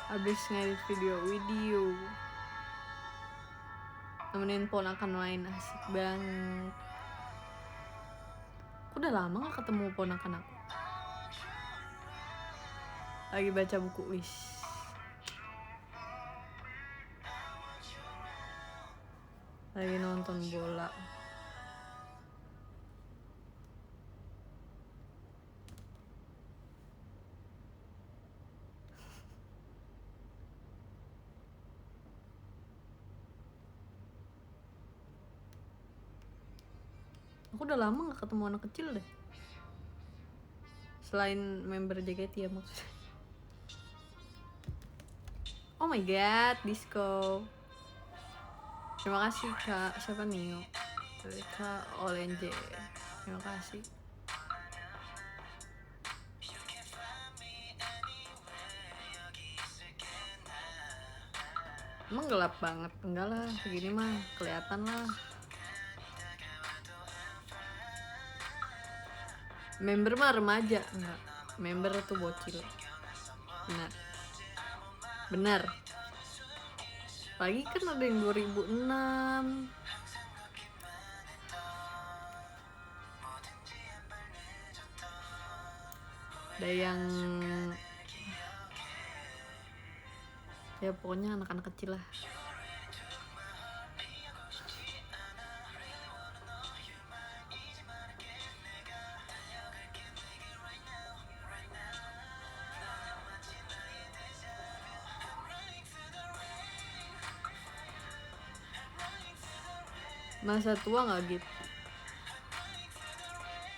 Habis ngedit video nemenin ponakan main, asik banget. Aku udah lama gak ketemu ponakan aku. Lagi baca buku, wis. Lagi nonton bola. Aku udah lama gak ketemu anak kecil deh. Selain member JKT ya maksudnya. Oh my god, disco. Terima kasih Kak, siapa nih? Kak Olenje. Terima kasih. Emang gelap banget? Enggak lah, segini mah kelihatan lah. Member mah remaja, enggak. Member tuh bocil. Benar. Lagi kan ada yang 2006. Ada yang ya pokoknya anak-anak kecil lah. Masa tua nggak gitu?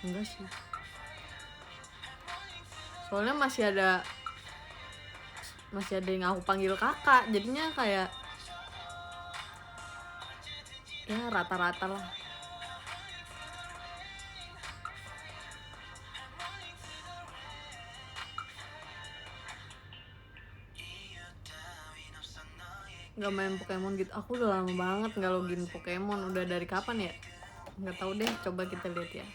Enggak sih. Soalnya masih ada yang aku panggil kakak, jadinya kayak ya rata-rata lah. Nggak main Pokemon gitu. Aku udah lama banget nggak login Pokemon. Udah dari kapan ya? Nggak tahu deh. Coba kita lihat ya.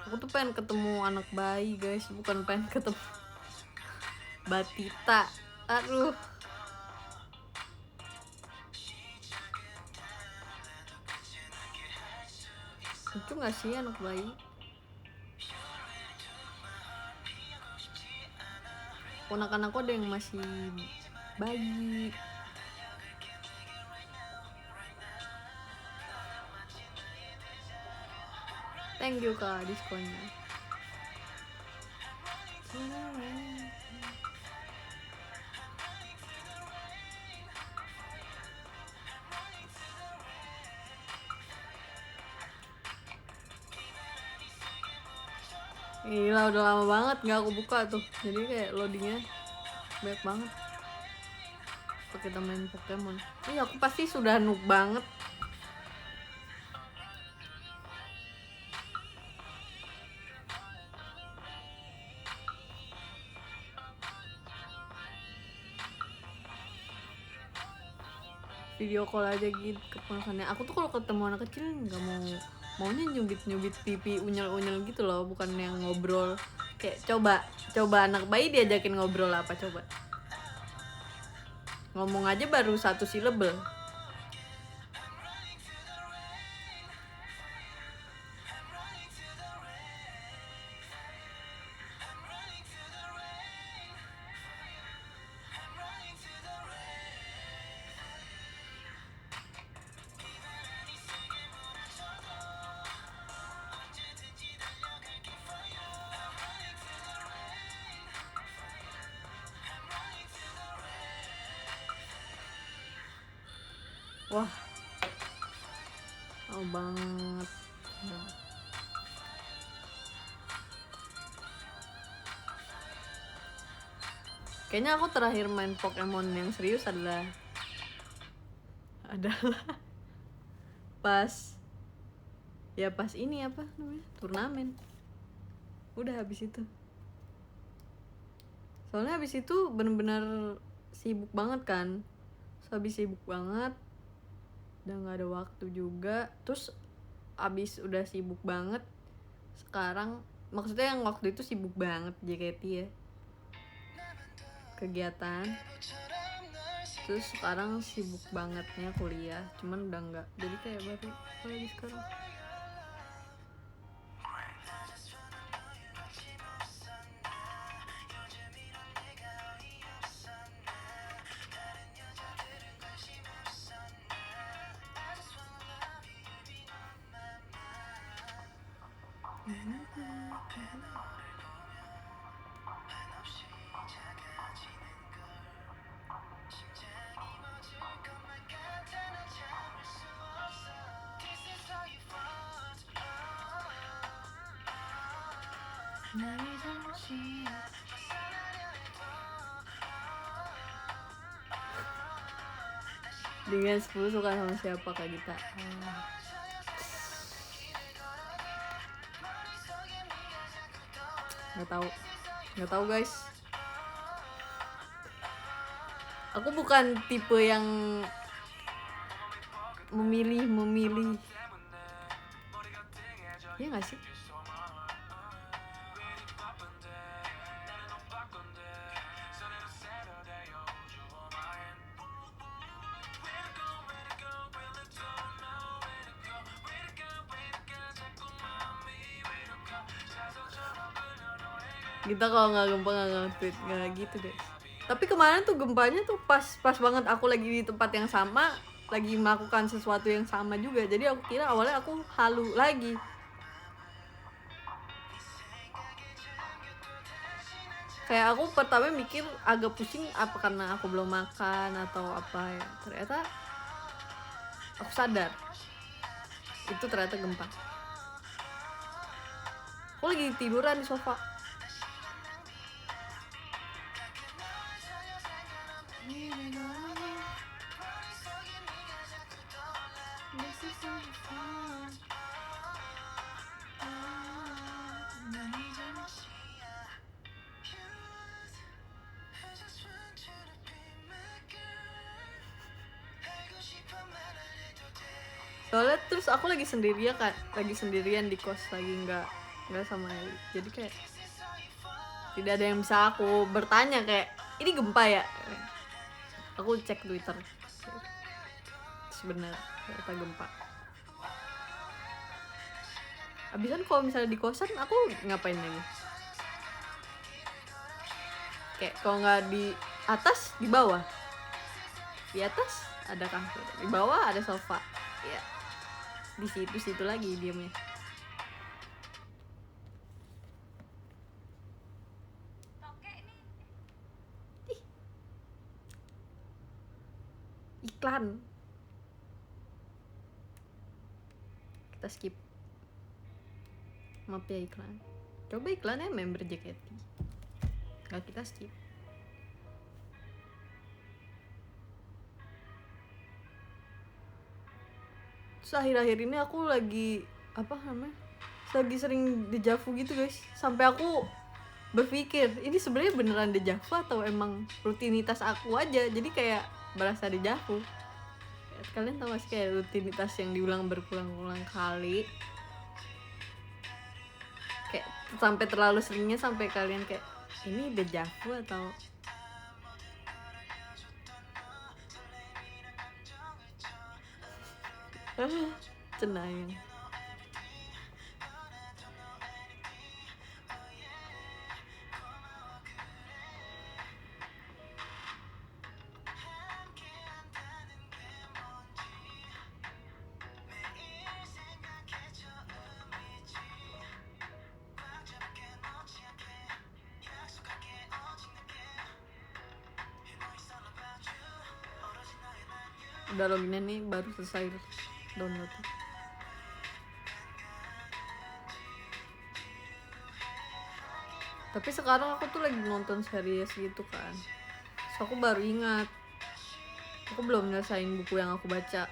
Aku tuh pengen ketemu anak bayi guys, bukan pengen ketemu Batita. Aduh. Lucu nggak sih anak bayi? Ponakan aku ada yang masih bayi. Thank you Kak diskonnya. Gila udah lama banget nggak aku buka tuh. Jadi kayak loadingnya banyak banget. Kalau kita main Pokemon. Iya aku pasti sudah noob banget. Video call aja gitu keponakannya. Aku tuh kalau ketemu anak kecil nggak maunya nyubit pipi unyel gitu loh, bukan yang ngobrol. Kayak coba anak bayi diajakin ngobrol apa coba? Ngomong aja baru 1 silabel. Wah, oh banget. Kayaknya aku terakhir main Pokemon yang serius adalah pas ini apa namanya, turnamen. Udah habis itu. Soalnya habis itu bener-bener sibuk banget kan. Habis sibuk banget, udah nggak ada waktu juga. Terus abis udah sibuk banget, sekarang maksudnya yang waktu itu sibuk banget JKT ya, kegiatan. Terus sekarang sibuk bangetnya kuliah, cuman udah enggak, jadi kayak baru lagi sekarang. Dengan 10 suka sama siapa Kak Gita? Nggak tahu guys. Aku bukan tipe yang memilih. Ya nggak sih? Kita kalau nggak gempa nggak nge-tweet, nggak gitu deh. Tapi kemarin tuh gempanya tuh pas banget aku lagi di tempat yang sama, lagi melakukan sesuatu yang sama juga. Jadi aku kira awalnya aku halu lagi. Kayak aku pertama mikir agak pusing apa karena aku belum makan atau apa ya. Ternyata aku sadar itu ternyata gempa. Aku lagi tiduran di sofa. Soalnya terus aku lagi sendirian di kos, lagi nggak sama Eli. Jadi kayak tidak ada yang bisa aku bertanya kayak ini gempa ya. Aku cek Twitter, sebenarnya ternyata gempa. Abisan kalau misalnya di kosan aku ngapain lagi? Kayak kalau nggak di atas, di bawah. Di atas ada kasur, di bawah ada sofa. Ya, di situ lagi diamnya. Iklan. Kita skip. Maaf ya iklan. Coba iklannya member JKT. Nggak, kita skip. Terus akhir-akhir ini aku lagi lagi sering dejavu gitu guys, sampai aku berpikir ini sebenarnya beneran dejavu atau emang rutinitas aku aja, jadi kayak berasa dejavu. Kalian tahu gak sih kayak rutinitas yang diulang berulang-ulang kali, kayak sampai terlalu seringnya sampai kalian kayak ini dejavu atau cenayang. Udah loginnya nih, baru selesai download. Tapi sekarang aku tuh lagi nonton series gitu kan, so aku baru ingat aku belum nyelesain buku yang aku baca.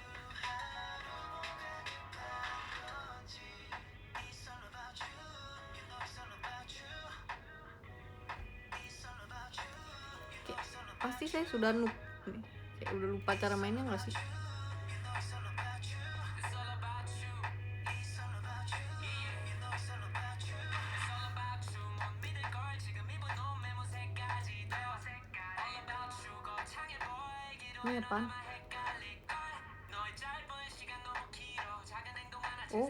Pasti saya sudah kayak udah lupa cara mainnya nggak sih? Ini apaan? Oh.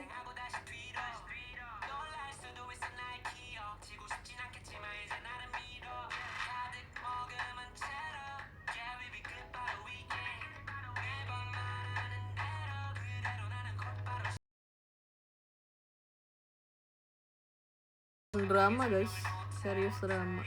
Drama guys, serius drama.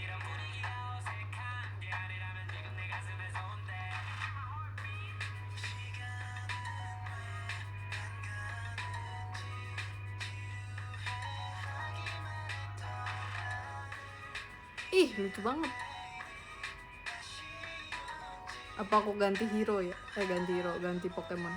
Ih, lucu banget. Apa aku ganti hero ya? Ganti Pokemon.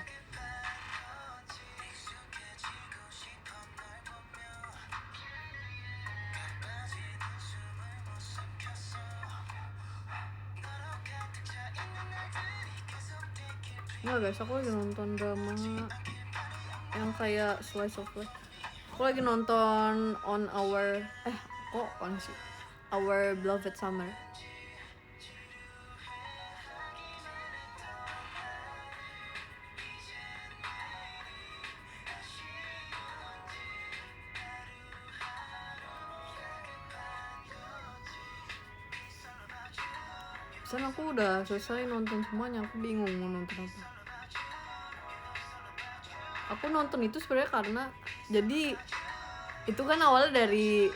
Enggak guys, aku lagi nonton drama yang kayak slice of life. Aku lagi nonton Our Beloved Summer. Pesan aku udah selesai nonton semuanya, aku bingung mau nonton apa. Aku nonton itu sebenarnya karena jadi itu kan awalnya dari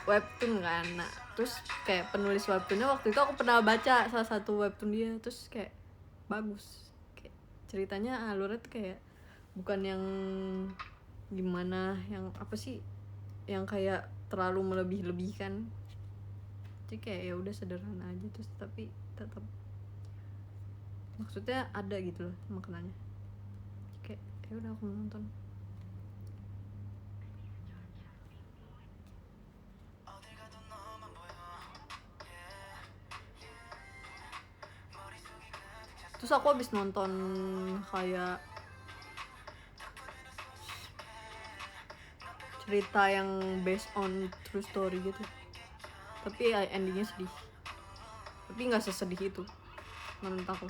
webtoon kan. Nah, terus kayak penulis webtoonnya waktu itu aku pernah baca salah satu webtoon dia, terus kayak bagus. Kayak ceritanya alurnya tuh kayak bukan yang gimana, yang apa sih, yang kayak terlalu melebih-lebihkan. Jadi kayak ya udah sederhana aja, terus tapi tetap maksudnya ada gitu loh maknanya. Kayak ya udah aku nonton. Terus aku habis nonton kayak cerita yang based on true story gitu, tapi endingnya sedih, tapi nggak sesedih itu menurut aku.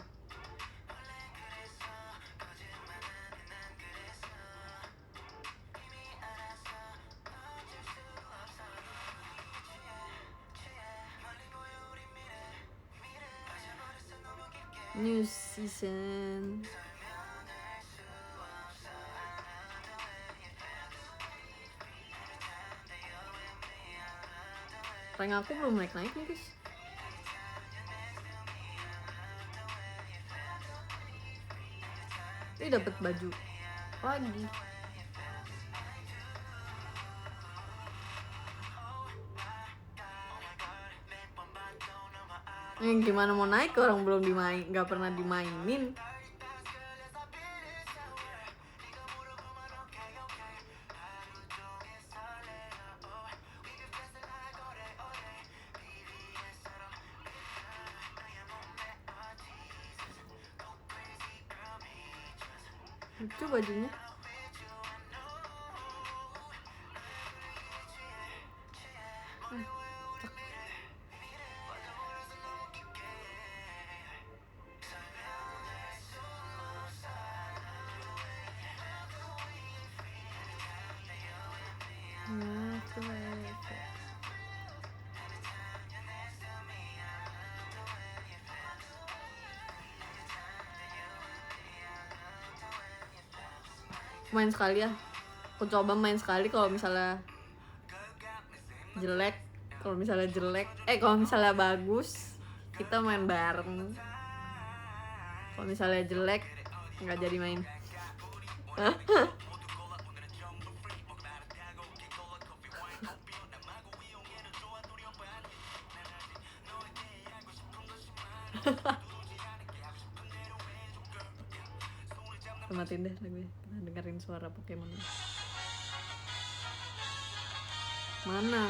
New season. Rank aku belum naik nih guys. Ini dapat baju lagi. Gimana mau naik, orang belum nggak pernah dimainin. Lucu bajunya. Main sekali ya, aku coba main sekali. Kalau misalnya jelek, kalau misalnya bagus kita main bareng. Kalau misalnya jelek nggak jadi main. Matiin deh lagunya, kita dengerin suara Pokemon. Mana?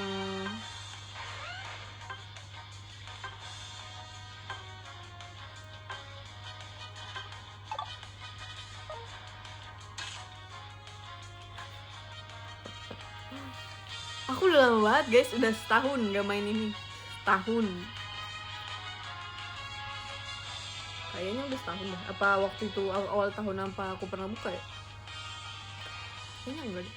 Aku udah lama banget guys, udah setahun gak main ini. Setahun. Kayaknya udah setahun dah. Apa waktu itu awal tahun apa aku pernah buka ya? Kayaknya enggak deh.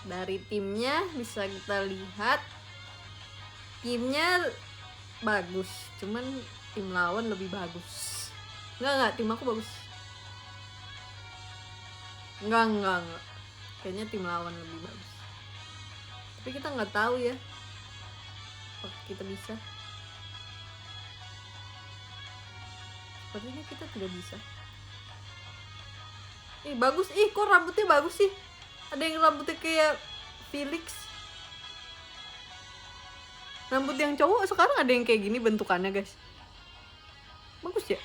Dari timnya bisa kita lihat timnya bagus, cuman tim lawan lebih bagus. Enggak, tim aku bagus. Enggak. Kayaknya tim lawan lebih bagus. Tapi kita nggak tahu ya. Apakah kita bisa? Sepertinya kita tidak bisa. Ih, bagus. Ih, kok rambutnya bagus sih? Ada yang rambutnya kayak Felix. Rambut yang cowok sekarang ada yang kayak gini bentukannya, guys. Bagus ya?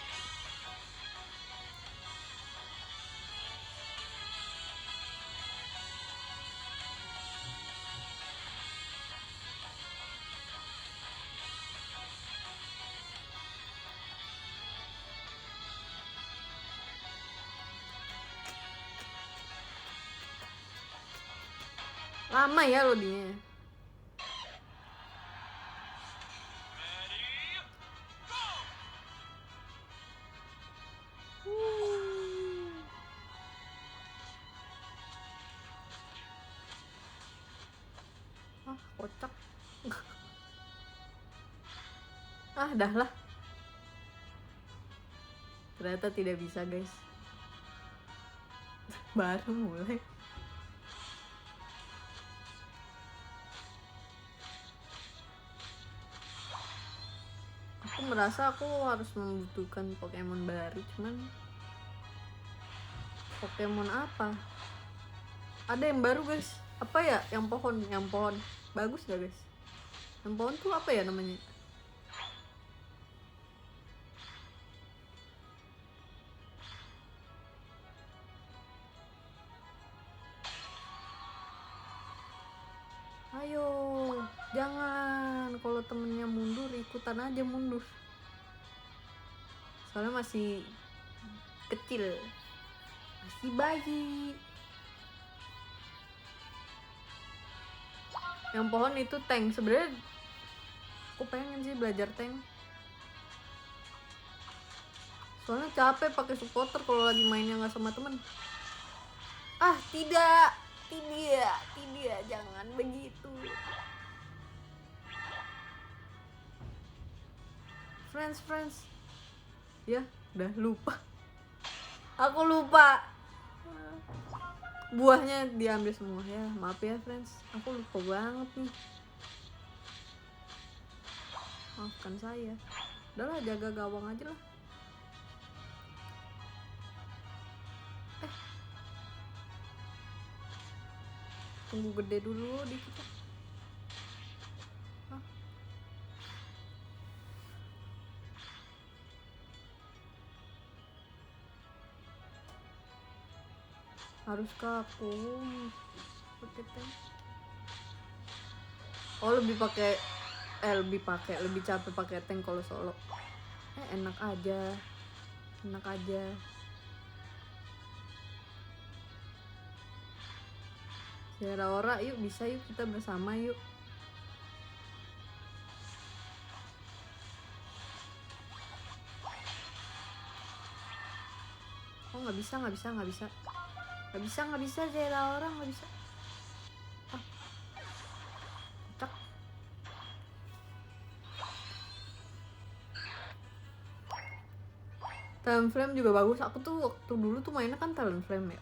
Lama ya loadingnya. Kocak. Dah lah. Ternyata tidak bisa, guys. Baru mulai. Aku merasa aku harus membutuhkan Pokemon baru, cuman Pokemon apa? Ada yang baru, guys. Apa ya? Yang pohon. Bagus gak, guys? Yang pohon tuh apa ya namanya? Ayo, jangan. Kalau temennya mundur, ikutan aja mundur. Soalnya masih kecil, masih bayi. Yang pohon itu tank. Sebenarnya aku pengen sih belajar tank. Soalnya capek pakai supporter kalau lagi mainnya nggak sama temen. Tidak, jangan begitu. Friends. Ya, udah lupa. Aku lupa. Buahnya diambil semua ya. Maaf ya, friends. Aku lupa banget nih. Maafkan saya. Udahlah, jaga gawang aja lah. Tunggu gede dulu dikit. Haruskah aku pakai tank? Oh, lebih capek pakai tank kalau solo. Enak aja. Ora, yuk bisa yuk kita bersama yuk. Oh, nggak bisa Ora, nggak bisa. Cak. Talonflame juga bagus. Aku tuh waktu dulu tuh mainnya kan Talonflame ya.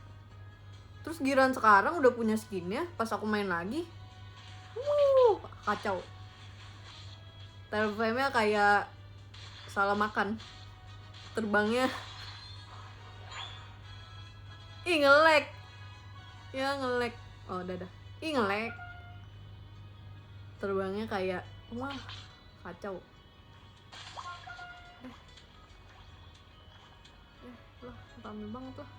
Terus giliran sekarang udah punya skinnya, pas aku main lagi, kacau. Talonflame-nya kayak salah makan. Terbangnya nge-lag. Ya nge-lag. Oh, dadah. Nge-lag. Terbangnya kayak wah, kacau. Lah, rame banget lah.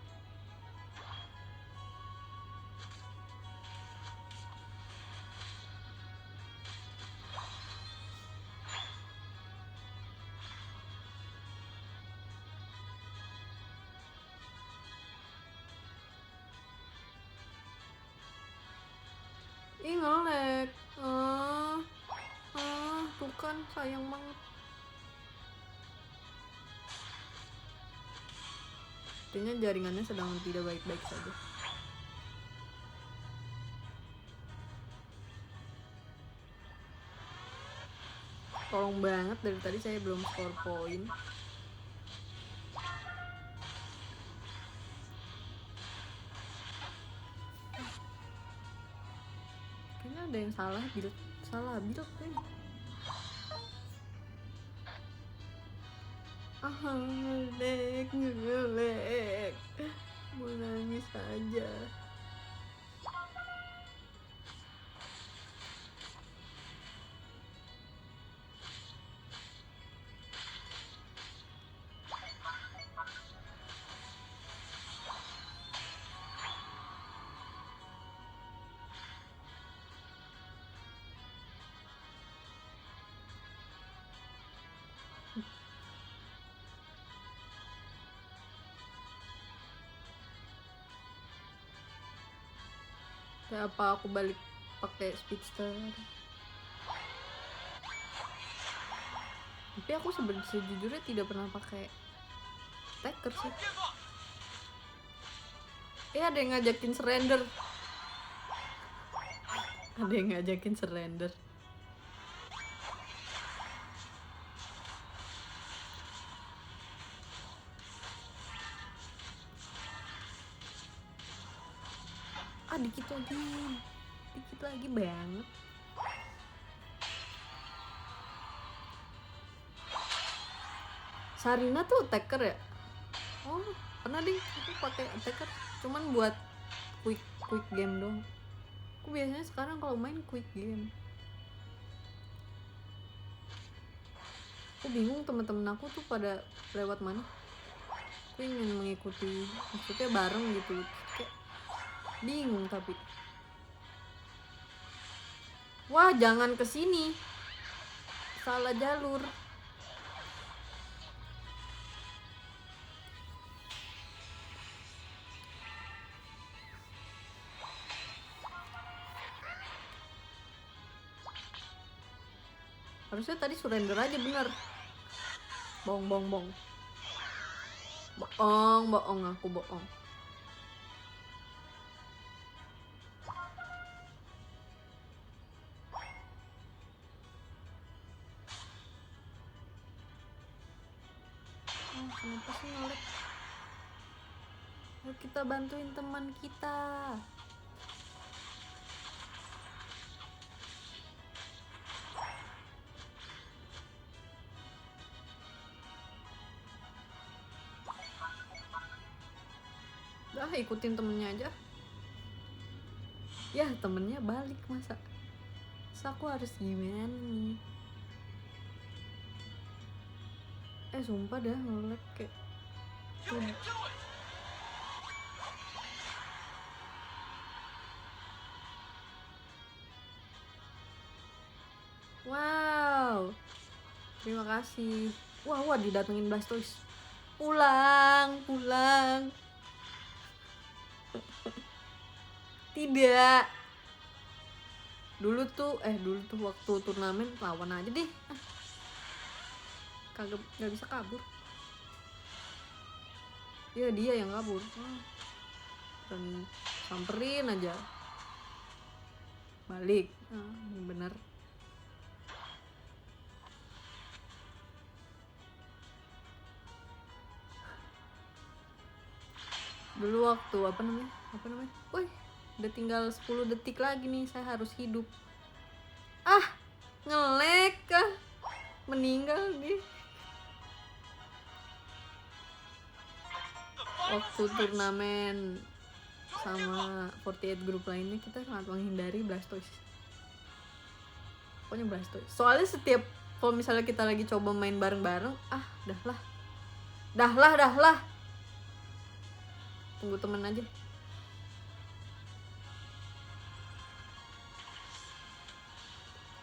Ih nge-lag. Tuh kan sayang banget. Artinya jaringannya sedang tidak baik-baik saja. Tolong banget, dari tadi saya belum score poin. Kayaknya ada yang salah build kayaknya. Ngelag. Mau nangis aja. Kayak apa aku balik pakai speedster? Tapi aku sejujurnya tidak pernah pakai attacker sih. Ada yang ngajakin surrender. Dikit lagi banget. Sarina tuh attacker ya? Oh, pernah deh aku pakai attacker, cuman buat quick game dong. Aku biasanya sekarang kalau main quick game. Aku bingung temen-temen aku tuh pada lewat mana. Aku ingin mengikuti, maksudnya bareng gitu. Kayak bingung tapi. Wah, jangan kesini. Salah jalur. Harusnya tadi surrender aja bener. Bohong, aku bohong. Kenapa sih ngelag? Ayo kita bantuin teman kita. Udah, ikutin temennya aja. Ya, temennya balik masa. Terus aku harus gimana nih? Sumpah dah ngelag kayak tuh. Wow, terima kasih. Wah, didatengin Blastoise. Pulang. Tidak. Dulu tuh waktu turnamen lawan aja deh. Kagak, nggak bisa kabur. Ya dia yang kabur. Dan samperin aja. Balik. Bener. Dulu waktu apa namanya? Woi, udah tinggal 10 detik lagi nih, saya harus hidup. Ngelag kah? Meninggal nih. Waktu turnamen sama 48 grup lainnya kita sangat menghindari Blastoise. Pokoknya Blastoise. Soalnya setiap kalau misalnya kita lagi coba main bareng-bareng, dah lah. Tunggu temen aja.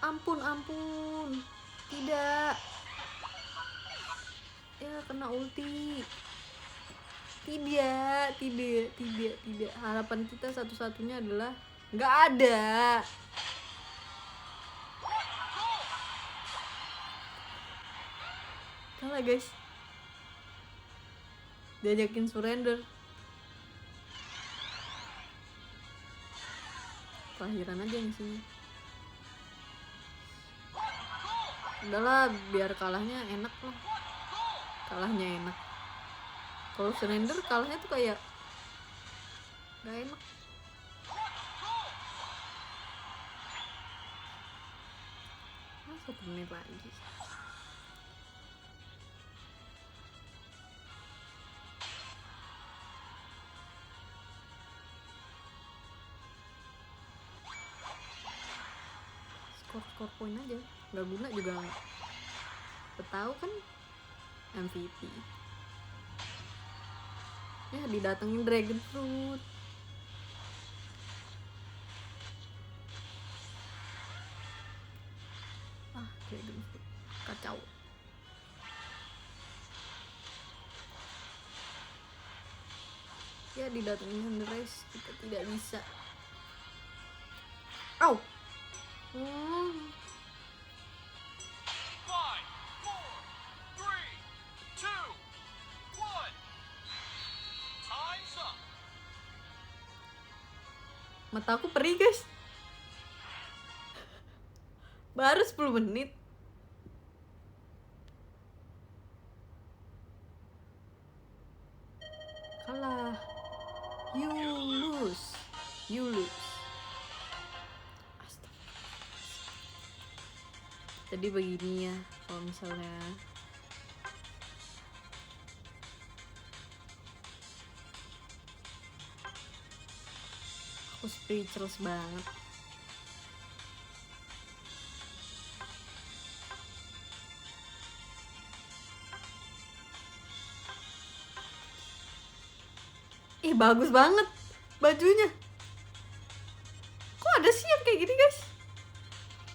Ampun. Tidak. Ya, kena ulti. Tidak. Harapan kita satu-satunya adalah Nggak ada. Kalah guys. Diajakin surrender. Terakhiran aja di sini. Udahlah, biar kalahnya enak lah. Kalahnya enak. Kalau surrender kalahnya tuh kayak gak enak. Ah, 1 menit lagi. Skor poin aja, nggak guna juga. Tahu kan MVP. Ya didatengin Dragon Fruit. Dragon Fruit kacau. Ya didatengin Sunrise, kita tidak bisa. Au. Mata aku perih guys. Baru 10 menit. Kalah. You lose. Jadi begini ya, kalau misalnya aku speechless banget. Ih, bagus banget bajunya. Kok ada sih yang kayak gini guys?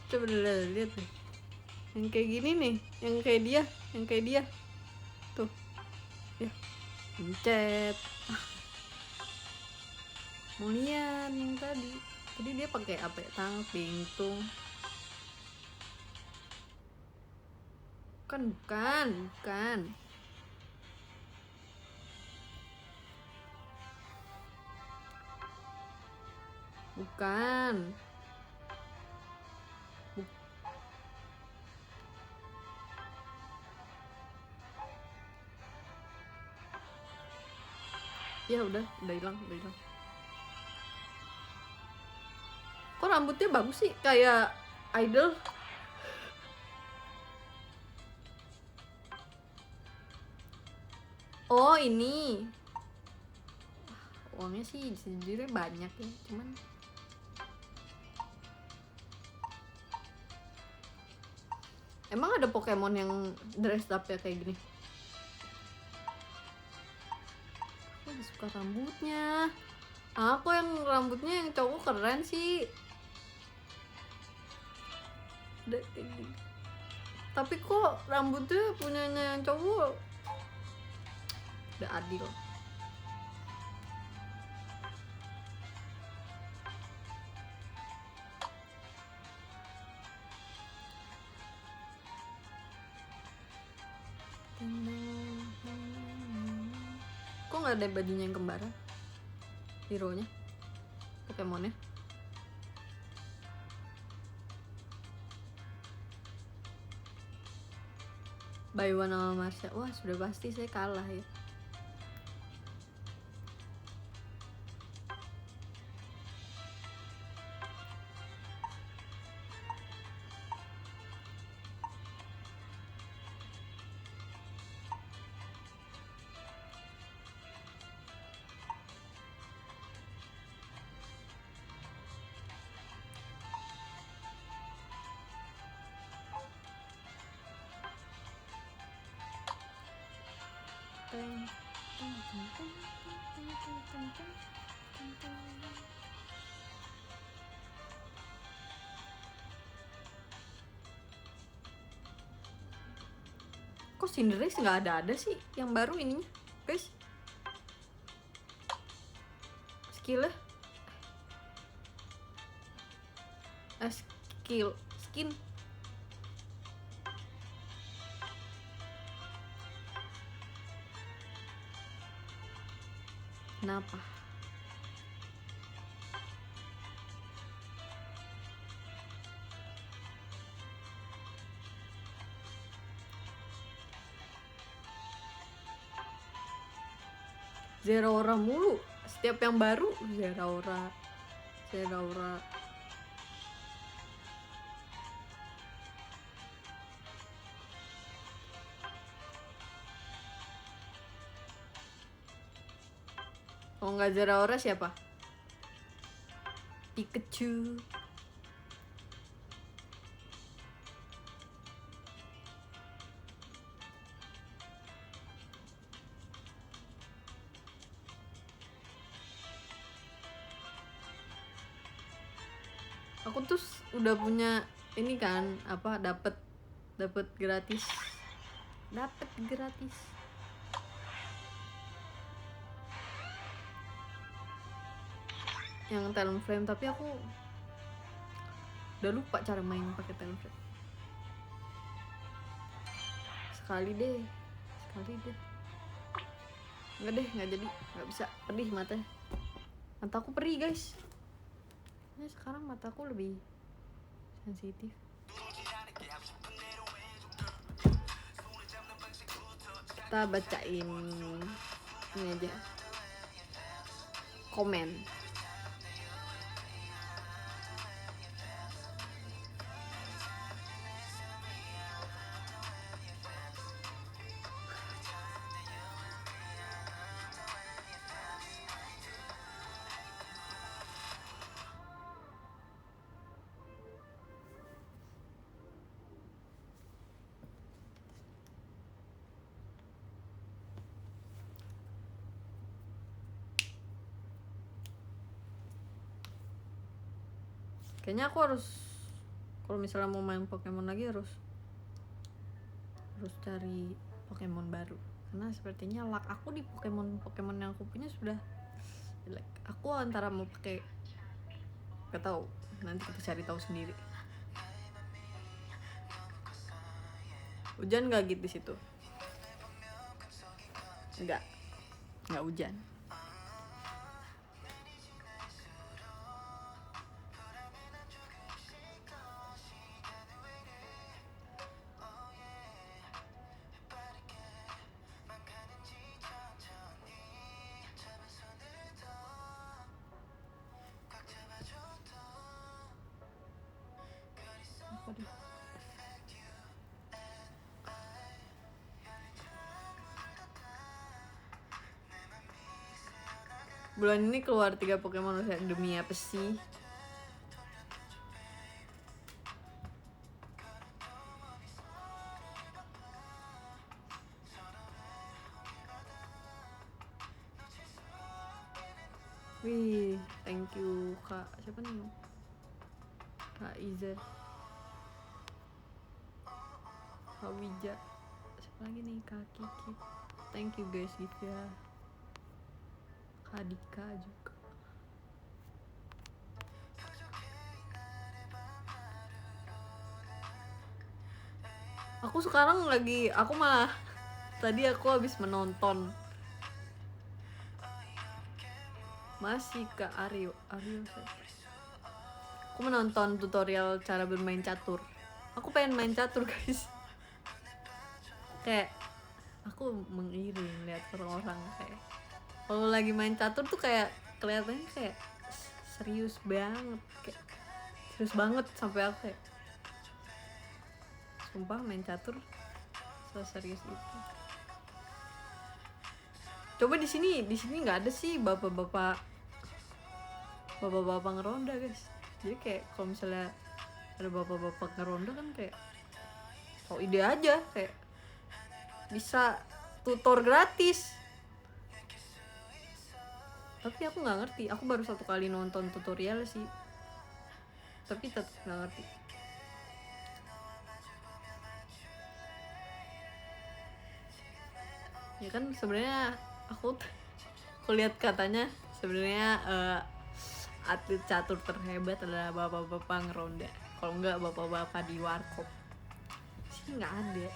Coba lihat deh. Yang kayak gini nih, yang kayak dia. Tuh. Ya. Pencet. Mau lihat yang tadi. Tadi dia pakai apa ya? Tang pintung. Bukan. Ya udah hilang. Kok rambutnya bagus sih, kayak idol. Oh ini uangnya sih sejujurnya banyak ya, cuman emang ada Pokemon yang dress up ya kayak gini? Aku suka rambutnya. Aku yang rambutnya yang cowok keren sih. Tapi kok rambutnya punyanya yang cowok udah adil. Kok nggak ada bajunya yang kembaran? Hero-nya, Pokemonnya. By one sama Marsha. Wah, sudah pasti saya kalah ya. Kok Cinderace nggak ada sih yang baru ininya guys, skillnya. Skin. Kenapa? Zeraora mulu. Setiap yang baru Zeraora. Kalau nggak Zeraora siapa? Pikachu. Aku tuh udah punya ini kan, apa, dapet gratis. Yang Talonflame, tapi aku udah lupa cara main pakai Talonflame. Sekali deh. Nggak jadi, nggak bisa, pedih mataku perih guys. Nah, sekarang mataku lebih sensitif. Kita bacain ini aja komen. Kayaknya aku harus, kalau misalnya mau main Pokemon lagi harus cari Pokemon baru, karena sepertinya luck aku di Pokemon yang aku punya sudah jelek. Aku antara mau pakai, gak tahu, nanti kita cari tahu sendiri. Hujan gak gitu di situ? Enggak hujan. Bulan ini keluar 3 Pokemon, demi apa sih? Wih, thank you Kak. Siapa nih? Kak Izer, Kak Wija. Siapa lagi nih? Kak Kiki. Thank you guys, Divya. Kak Dika juga. Aku sekarang aku malah tadi aku habis menonton, masih ke Aryo aku menonton tutorial cara bermain catur. Aku pengen main catur guys. Kayak aku mengiring lihat orang-orang kayak kalau lagi main catur tuh kayak kelihatannya kayak serius banget sampai aku kayak, sumpah main catur serius itu. Coba di sini nggak ada sih bapak-bapak ngeronda guys. Jadi kayak kalau misalnya ada bapak-bapak ngeronda kan kayak ide aja, kayak bisa tutor gratis. Tapi aku nggak ngerti, aku baru 1 kali nonton tutorial sih, tapi tetap nggak ngerti. Ya kan sebenarnya aku lihat katanya sebenarnya atlet catur terhebat adalah bapak-bapak ngeronda. Kalau enggak bapak-bapak di warkop. Sih nggak ada.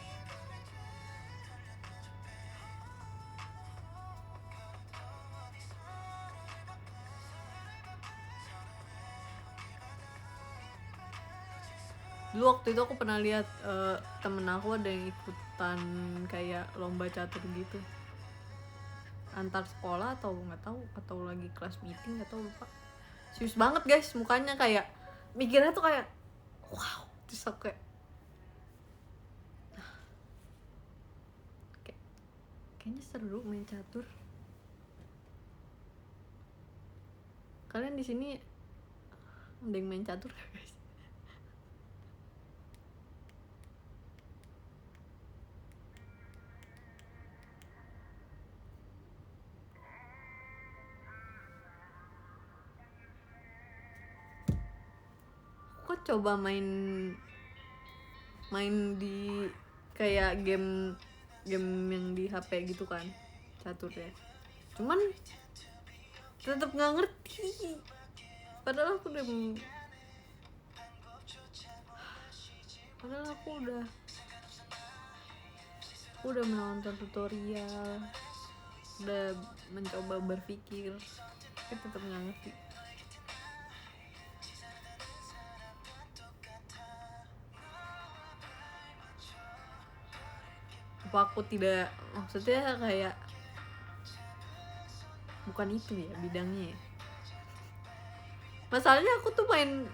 Dulu waktu itu aku pernah lihat temen aku ada yang ikutan kayak lomba catur gitu antar sekolah atau nggak tahu atau lagi kelas meeting nggak tahu, lupa. Serius banget guys mukanya, kayak mikirnya tuh kayak wow, terus aku kayaknya seru main catur. Kalian di sini ada yang main catur gak guys? Aku coba main di kayak game yang di HP gitu kan caturnya, cuman tetap nggak ngerti padahal aku udah menonton tutorial, udah mencoba berpikir, tapi tetap nggak ngerti. Apa aku tidak, maksudnya kayak bukan itu ya bidangnya ya. Masalahnya aku tuh main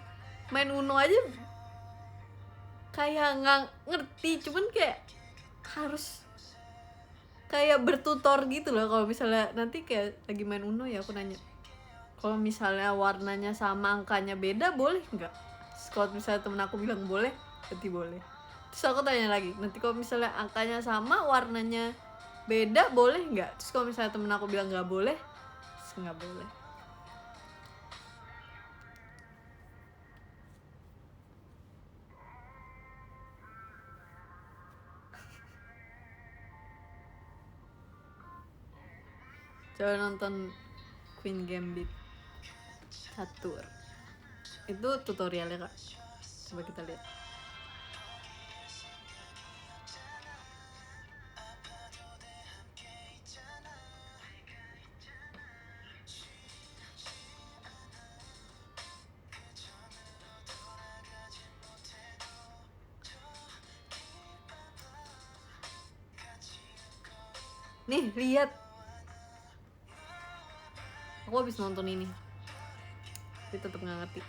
Uno aja kayak nggak ngerti, cuman kayak harus kayak bertutor gitu loh. Kalau misalnya nanti kayak lagi main Uno ya aku nanya, kalau misalnya warnanya sama angkanya beda boleh nggak? Kalau misalnya temen aku bilang boleh, berarti boleh. Terus aku tanya lagi, nanti kalau misalnya angkanya sama warnanya beda boleh nggak? Terus kalau misalnya temen aku bilang nggak boleh, terus nggak boleh. Coba nonton Queen Gambit catur, itu tutorialnya kak, coba kita lihat. Nih lihat, aku habis nonton ini tapi tetap nggak ngerti.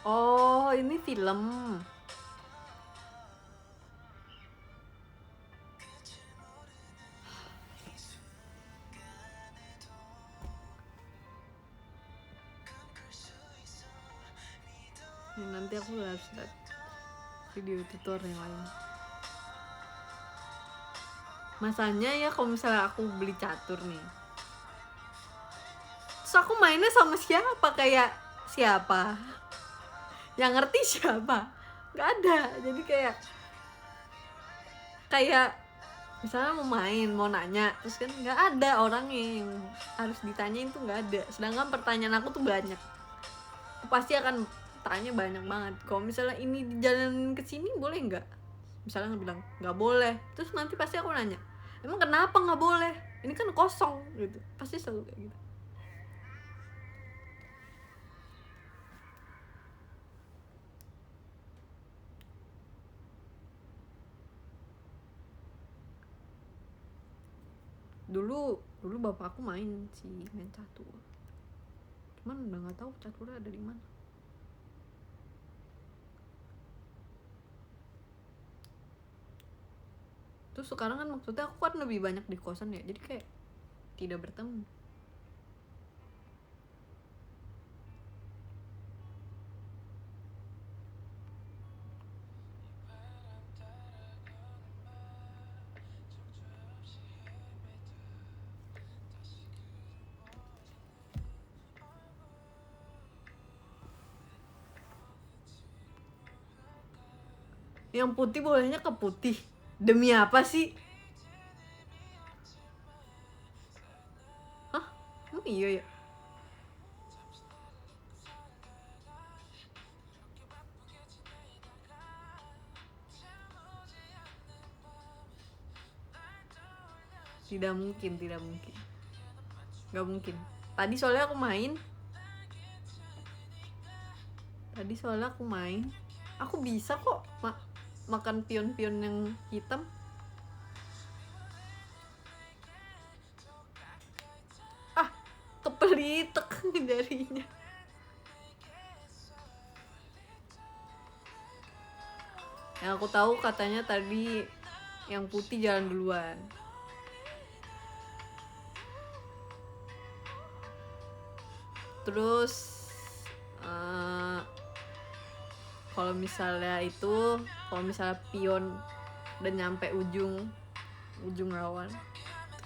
Oh ini film. Nanti aku harus lihat video tutor yang lain. Masanya ya kalau misalnya aku beli catur nih, terus aku mainnya sama siapa, kayak siapa yang ngerti siapa, nggak ada. Jadi kayak misalnya mau main, mau nanya, terus kan nggak ada orangnya yang harus ditanyain tuh, nggak ada. Sedangkan pertanyaan aku tuh banyak, aku pasti akan tanya banyak banget. Kalau misalnya ini di jalan ke sini boleh nggak, misalnya bilang nggak boleh, terus nanti pasti aku nanya emang kenapa nggak boleh, ini kan kosong gitu, pasti selalu kayak gitu. Dulu bapak aku main catur, cuman udah nggak tahu caturnya ada di mana. Terus sekarang kan maksudnya aku kan lebih banyak di kosan ya, jadi kayak tidak bertemu. Yang putih bolehnya ke putih. Demi apa sih? Hah? Iya ya. Tidak mungkin. Gak mungkin. Tadi soalnya aku main. Aku bisa kok makan pion-pion yang hitam. Kepelitek jarinya. Yang aku tahu katanya tadi yang putih jalan duluan. Terus kalau misalnya pion udah nyampe ujung rawan,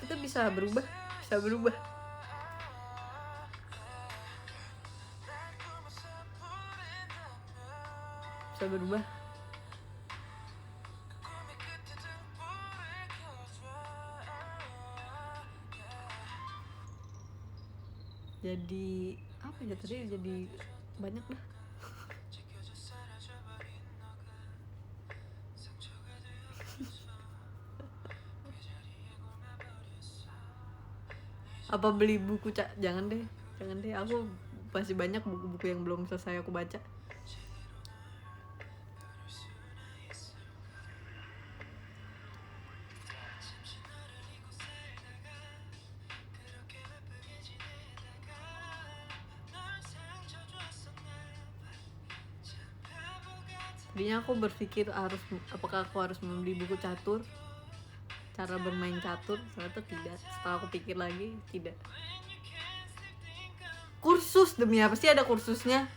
kita bisa berubah. Jadi apa ya tadi, jadi banyak dah. Apa beli buku, Cak? Jangan deh, aku masih banyak buku-buku yang belum selesai aku baca. Tadinya aku berpikir apakah aku harus membeli buku catur, cara bermain catur. Ternyata tidak. Setelah aku pikir lagi, tidak. Kursus, demi apa sih ada kursusnya?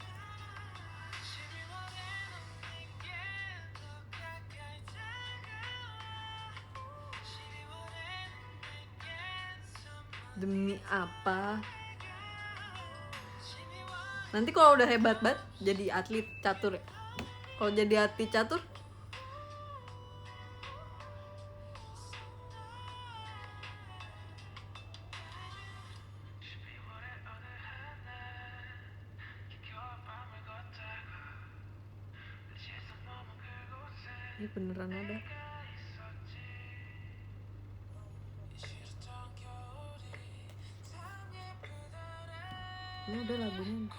Demi apa? Nanti kalau udah hebat banget jadi atlet catur ya? Kalau jadi atlet catur, ini beneran ada. Ini udah lagunya.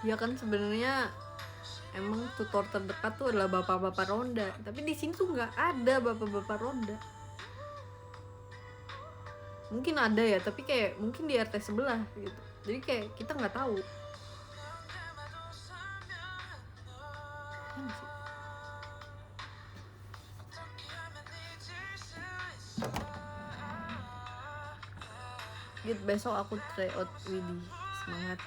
Ya kan sebenarnya emang tutor terdekat tuh adalah bapak-bapak ronda, tapi di sini tuh nggak ada bapak-bapak ronda. Mungkin ada ya, tapi kayak mungkin di RT sebelah gitu. Jadi kayak kita nggak tahu. Gitu, besok aku try out Widih. Semangat.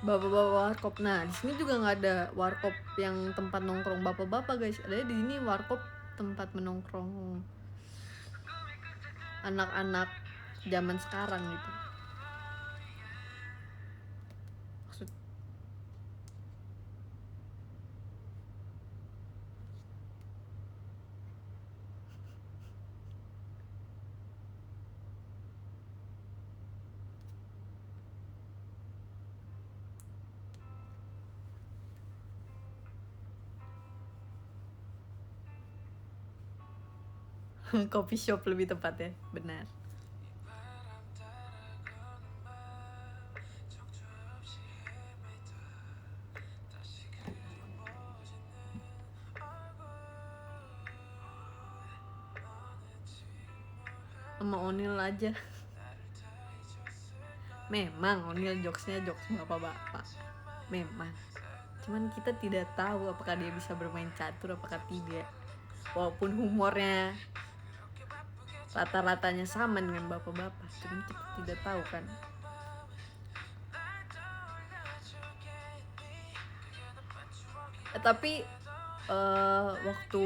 Bapak-bapak warkop. Nah, di sini juga nggak ada warkop yang tempat nongkrong bapak-bapak, guys. Ada di sini warkop tempat menongkrong anak-anak zaman sekarang gitu. Coffee shop lebih tepatnya, benar. Sama Onil aja. Memang Onil jokesnya jokes bapak-bapak, memang. Cuman kita tidak tahu apakah dia bisa bermain catur apakah tidak. Walaupun humornya rata-ratanya sama dengan bapak-bapak, cuma kita tidak tahu kan. Tapi waktu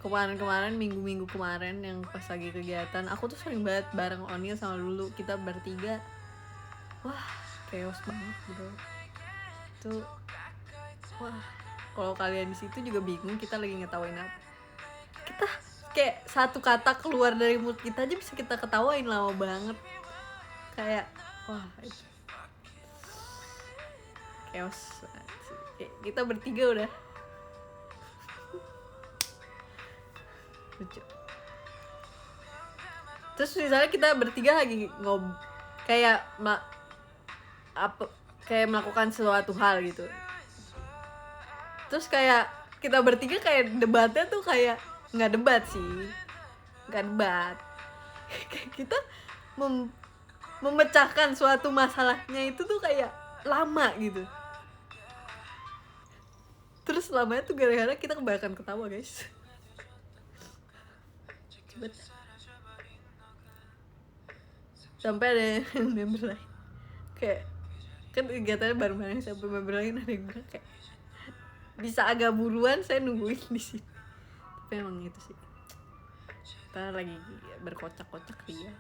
kemarin-kemarin, minggu-minggu kemarin yang pas lagi kegiatan, aku tuh sering banget bareng Onil sama Lulu, kita bertiga, wah chaos banget gitu tuh. Wah, kalau kalian di situ juga bingung kita lagi ngetawain apa, kita kayak satu kata keluar dari mulut kita aja bisa kita ketawain lama banget, kayak wah itu chaos. Kita bertiga udah lucu. Terus misalnya kita bertiga lagi kayak kayak melakukan suatu hal gitu, terus kayak kita bertiga kayak debatnya tuh kayak nggak debat sih, nggak debat kayak kita memecahkan suatu masalahnya itu tuh kayak lama gitu. Terus lamanya tuh gara-gara kita kebanyakan ketawa guys. Sampai ada yang member lain kayak, kan kegiatannya bareng-bareng, sampai member lain ada yang bilang kayak bisa agak buruan saya nungguin di sini. Tapi emang itu sih, kita lagi berkocak-kocak dia.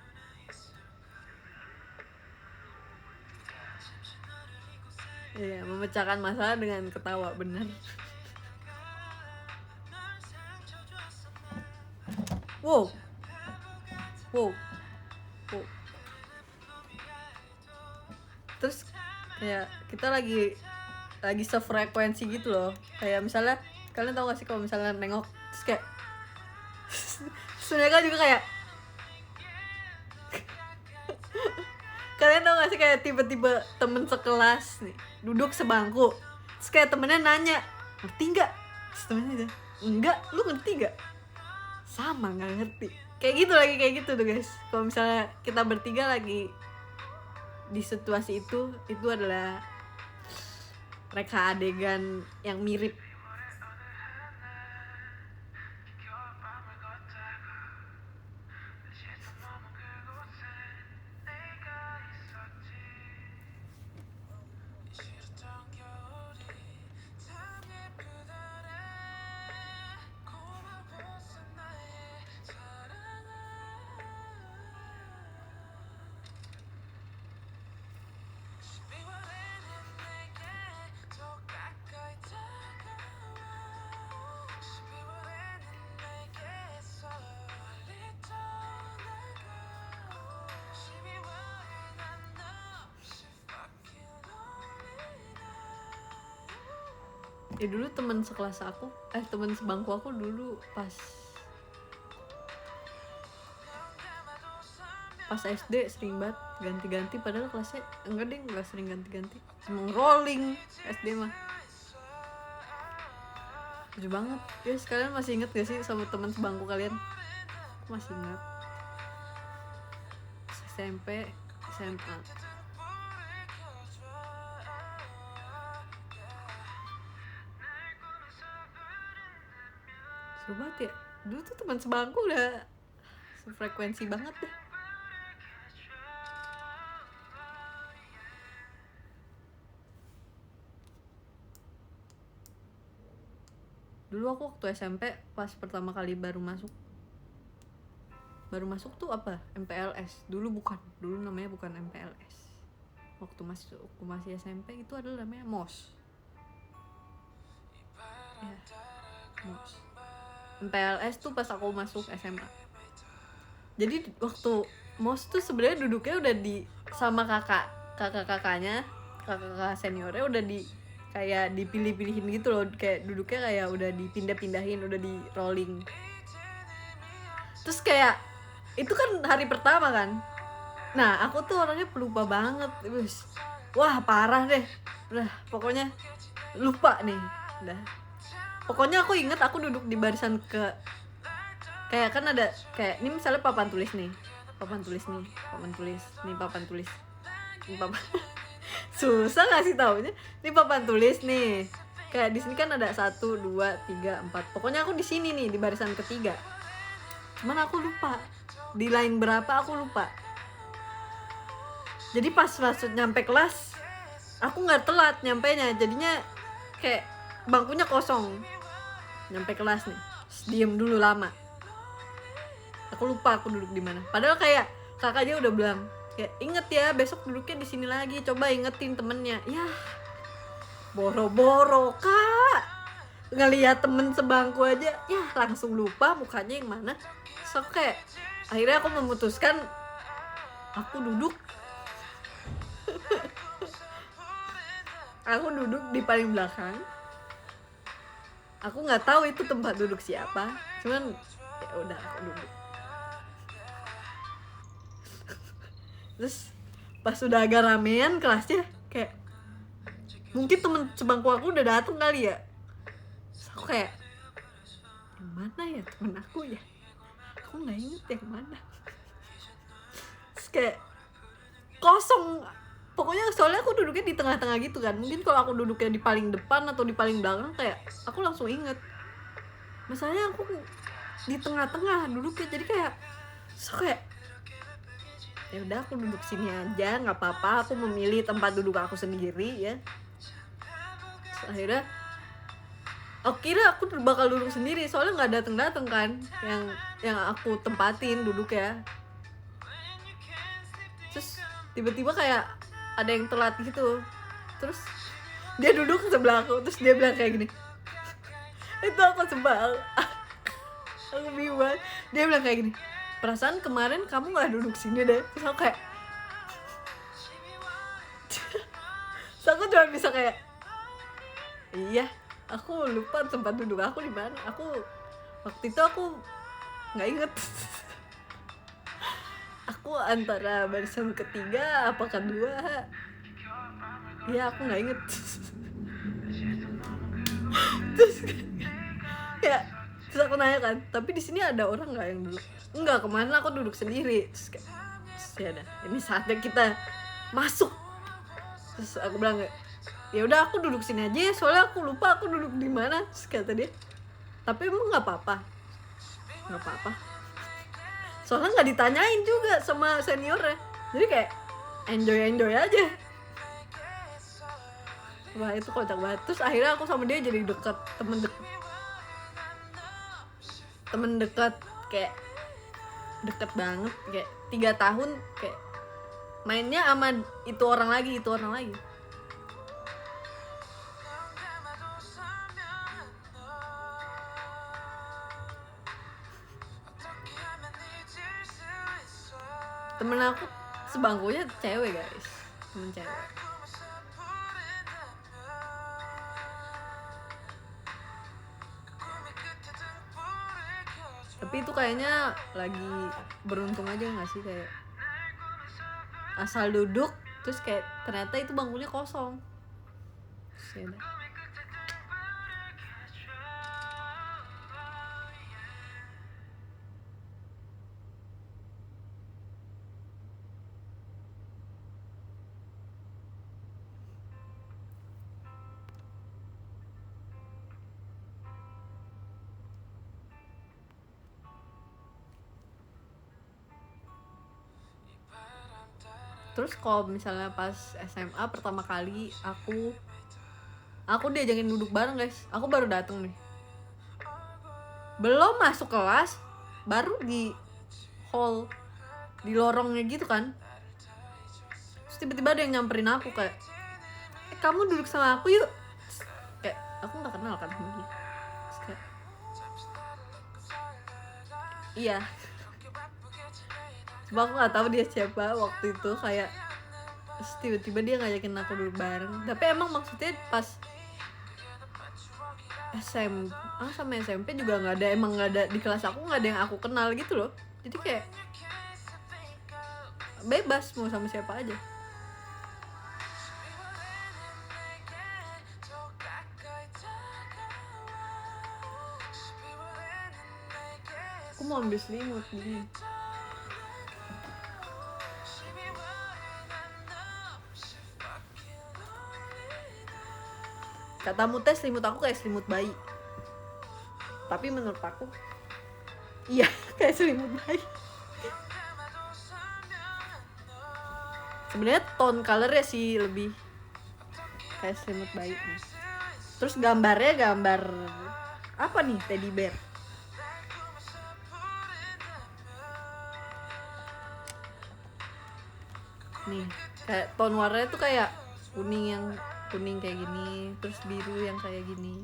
Iya, memecahkan masalah dengan ketawa, bener. Wow. Terus kayak kita lagi sefrekuensi gitu loh. Kayak misalnya kalian tau gak sih kalau misalnya nengok terus kayak mereka juga kayak kalian tau gak sih kayak tiba-tiba temen sekelas nih duduk sebangku, terus kayak temennya nanya ngerti nggak, terus temennya aja enggak, lu ngerti nggak, sama nggak ngerti, kayak gitu tuh guys. Kalau misalnya kita bertiga lagi di situasi itu adalah reka adegan yang mirip. Ya dulu teman sekelas aku, teman sebangku aku dulu pas SD sering banget ganti-ganti, padahal kelasnya enggak sering ganti-ganti, emang rolling SD mah. Lucu banget guys. Kalian masih inget gak sih sama teman sebangku kalian? Aku masih inget. SMP, SMA. Seru banget ya. Dulu tuh teman sebangku udah sefrekuensi banget deh. Dulu aku waktu SMP pas pertama kali baru masuk tuh apa? MPLS. Dulu namanya bukan MPLS. Waktu masih SMP itu adalah namanya MOS. Ya, MOS. MPLS tuh pas aku masuk SMA. Jadi waktu MOS tuh sebenarnya duduknya udah sama kakak-kakaknya, kakak seniornya udah kayak dipilih-pilihin gitu loh, kayak duduknya kayak udah dipindah-pindahin, udah di rolling. Terus kayak itu kan hari pertama kan. Nah, aku tuh orangnya pelupa banget. Wah, parah deh. Udah, pokoknya lupa nih. Udah. Pokoknya aku inget aku duduk di barisan kayak kan ada kayak ini misalnya papan tulis nih. Susah ngasih taunya. Ini papan tulis nih. Kayak di sini kan ada 1, 2, 3, 4. Pokoknya aku di sini nih di barisan ketiga. Cuman aku lupa di line berapa aku lupa. Jadi pas masuk nyampe kelas aku nggak telat nyampenya, jadinya kayak bangkunya kosong. Nyampe kelas nih, diem dulu lama. Aku lupa aku duduk di mana. Padahal kayak kakaknya udah bilang, kayak inget ya besok duduknya di sini lagi. Coba ingetin temennya. Ya, boro-boro kak. Ngelihat temen sebangku aja, ya langsung lupa mukanya yang mana. So kayak akhirnya aku memutuskan aku duduk. Aku duduk di paling belakang. Aku nggak tahu itu tempat duduk siapa. Cuman ya udah aku duduk. Terus pas udah agak ramean kelasnya, kayak mungkin temen sebangku aku udah dateng kali ya. Terus aku kayak, yang mana ya temen aku ya? Aku nggak inget yang mana. Terus kayak kosong. Pokoknya soalnya aku duduknya di tengah-tengah gitu kan. Mungkin kalau aku duduknya di paling depan atau di paling belakang, kayak aku langsung inget. Masalahnya aku di tengah-tengah duduknya, jadi kayak so kayak ya udah aku duduk sini aja, nggak apa-apa, aku memilih tempat duduk aku sendiri ya. Terus akhirnya aku kira aku bakal duduk sendiri, soalnya nggak dateng kan yang aku tempatin duduk ya. Terus tiba-tiba kayak ada yang telat gitu, terus dia duduk sebelah aku, terus dia bilang kayak gini, itu aku sebal. Aku bingung banget. Dia bilang kayak gini, perasaan kemarin kamu nggak duduk sini deh. Terus aku kayak terus aku cuma bisa kayak iya, aku lupa tempat duduk aku di mana. Aku waktu itu aku nggak inget. Aku antara barisan ketiga apa kedua, ya aku nggak inget. Terus ya, terus aku nanya kan, tapi di sini ada orang nggak yang duduk? Enggak, kemarin aku duduk sendiri. Terus kayak, ya udah, ini saatnya kita masuk. Terus aku bilang, ya udah aku duduk sini aja ya, soalnya aku lupa aku duduk di mana. Terus kata dia, tapi emang nggak apa-apa? Nggak apa-apa. Soalnya nggak ditanyain juga sama seniornya, jadi kayak enjoy aja. Wah itu kocak banget. Terus akhirnya aku sama dia jadi deket, temen dekat, kayak deket banget, kayak 3 tahun kayak mainnya sama itu orang lagi. Temen aku sebangkunya cewek guys, temen cewek. Tapi itu kayaknya lagi beruntung aja nggak sih, kayak asal duduk terus kayak ternyata itu bangkunya kosong. Terus, ya terus kalau misalnya pas SMA pertama kali aku diajakin duduk bareng guys. Aku baru dateng nih, belum masuk kelas, baru di hall, di lorongnya gitu kan. Terus tiba-tiba ada yang nyamperin aku kayak, kamu duduk sama aku yuk. Terus, kayak aku nggak kenal kan sama dia. Terus kayak, iya. Cuma aku nggak tahu dia siapa waktu itu, kayak terus tiba-tiba dia ngajakin aku duduk bareng. Tapi emang maksudnya pas SMA sama SMP juga nggak ada, emang nggak ada di kelas aku, nggak ada yang aku kenal gitu loh. Jadi kayak bebas mau sama siapa aja. Aku mau ambil selimut gini. Katamu tes selimut aku kayak selimut bayi. Tapi menurut aku iya kayak selimut bayi. Sebenarnya tone colornya sih lebih kayak selimut bayi nih. Terus gambarnya gambar apa nih, teddy bear. Nih kayak tone warnanya tuh kayak kuning kayak gini, terus biru yang kayak gini.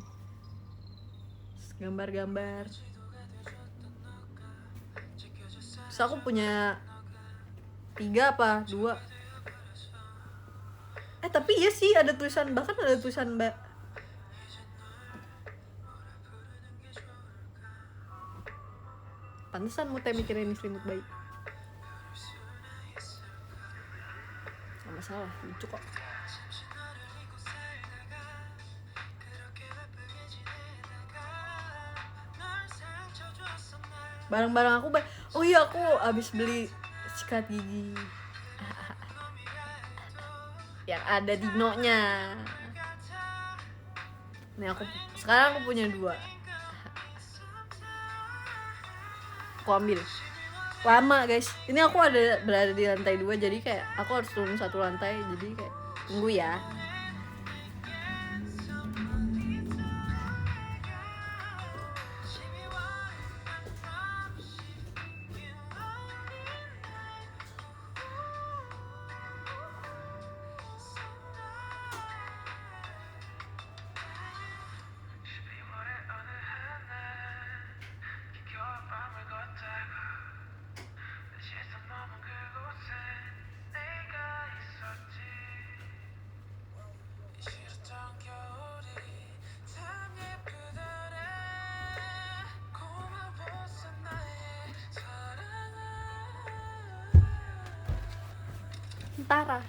Gambar-gambar. Terus aku punya 3 apa 2. Tapi iya sih ada tulisan, bahkan ada tulisan Mbak. Pantesan Mute mikirin ini selimut bayi. Gak masalah, lucu kok. Barang-barang aku oh iya, aku abis beli sikat gigi yang ada dinonya. Nih sekarang aku punya 2. Aku ambil. Lama guys, ini aku berada di lantai 2, jadi kayak aku harus turun 1 lantai, jadi kayak tunggu ya. Tara.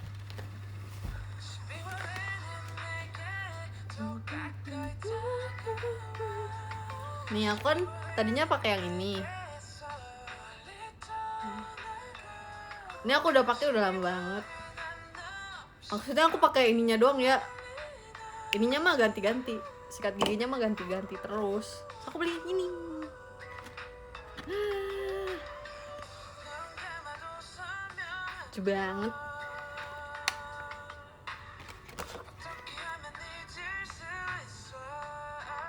Nih aku kan tadinya pakai yang ini. Ini aku udah pakai udah lama banget. Maksudnya aku pakai ininya doang ya. Ininya mah ganti-ganti. Sikat giginya mah ganti-ganti terus. Aku beli ini. Lucu banget.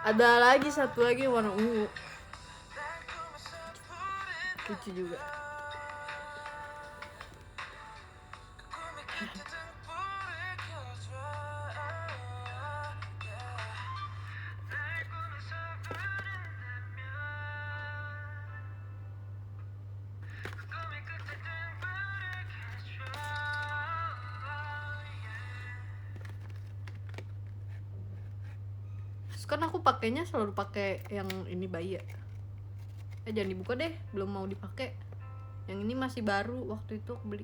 Ada lagi satu lagi warna ungu. Lucu juga. Kan aku pakainya selalu pakai yang ini bayi ya. Jangan dibuka deh, belum mau dipakai. Yang ini masih baru, waktu itu aku beli.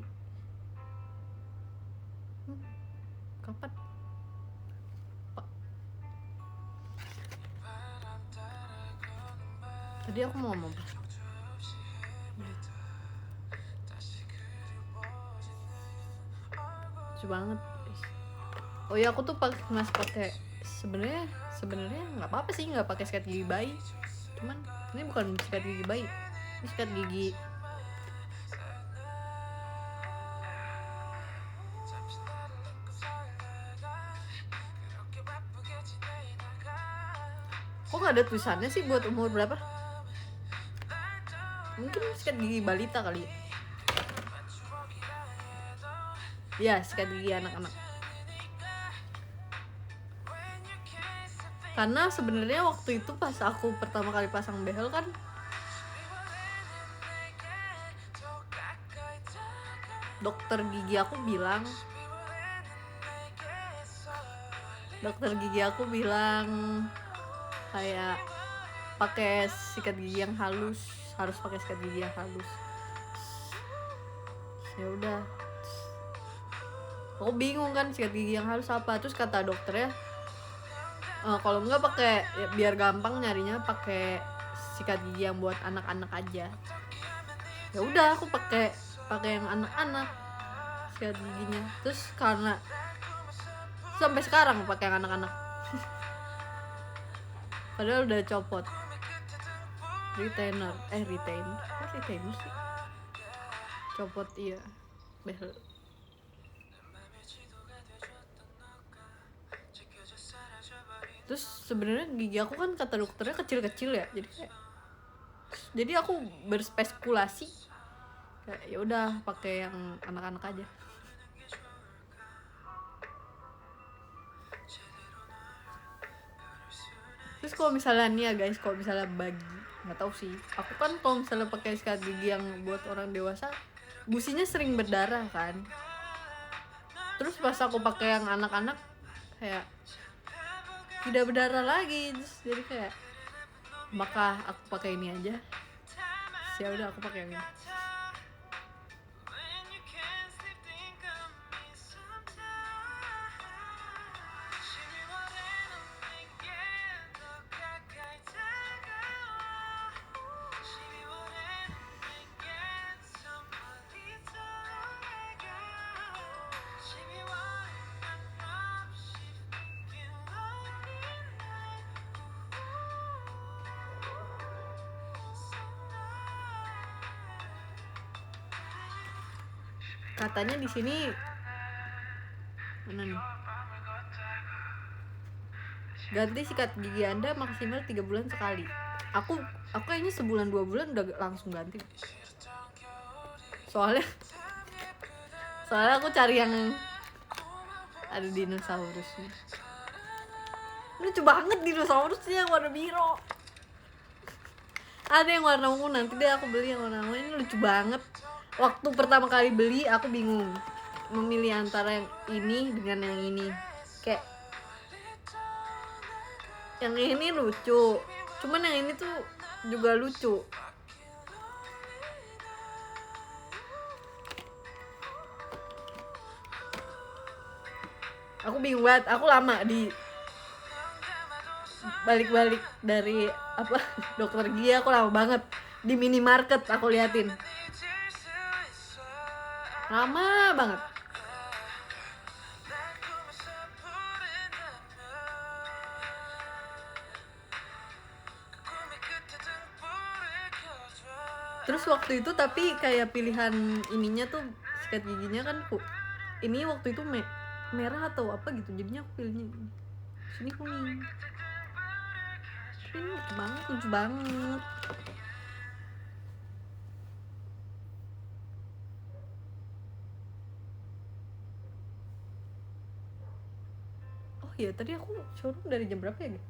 Kapan? Tadi aku mau ngomong apa? Lucu banget. Oh ya, aku tuh masih pakai sebenarnya nggak apa-apa sih nggak pakai sikat gigi bayi. Cuman ini bukan sikat gigi bayi, ini sikat gigi kok nggak ada tulisannya sih buat umur berapa. Mungkin sikat gigi balita kali ya, sikat gigi anak-anak. Karena sebenarnya waktu itu pas aku pertama kali pasang behel kan, dokter gigi aku bilang kayak pakai sikat gigi yang halus, harus pakai sikat gigi yang halus. Ya udah, aku bingung kan sikat gigi yang halus apa. Terus kata dokternya kalau enggak pakai ya, biar gampang nyarinya pakai sikat gigi yang buat anak-anak aja. Ya udah, aku pakai yang anak-anak sikat giginya. Terus karena sampai sekarang pakai yang anak-anak. Padahal udah copot. Retainer sih. Copot iya. Behel. Terus sebenarnya gigi aku kan kata dokternya kecil-kecil ya, jadi aku berspekulasi kayak ya udah pakai yang anak-anak aja. Terus kalau misalnya nih ya guys, kalau misalnya bagi, nggak tahu sih, aku kan kalau misalnya pakai sikat gigi yang buat orang dewasa, gusinya sering berdarah kan. Terus pas aku pakai yang anak-anak kayak tidak berdarah lagi. Terus jadi kayak, maka aku pakai ini aja. Ya udah aku pakai yang ini. Katanya di sini mana nih? Ganti sikat gigi Anda maksimal 3 bulan sekali. Aku kayaknya sebulan 2 bulan udah langsung ganti. Soalnya aku cari yang ada dinosaurusnya. Lucu banget dinosaurusnya warna biru. Ada yang warna ungu, nanti deh aku beli yang warna ungu. Ini lucu banget. Waktu pertama kali beli aku bingung memilih antara yang ini dengan yang ini. Kayak yang ini lucu, cuman yang ini tuh juga lucu. Aku bingung banget, aku lama di balik-balik dari apa dokter gigi, aku lama banget di minimarket aku liatin, lama banget. Terus waktu itu tapi kayak pilihan ininya tuh sikat giginya kan ini waktu itu merah atau apa gitu, jadinya aku pilihnya ini. Sini kuning. Ini lucu banget. Oh iya, tadi aku showroom dari jam berapa ya guys?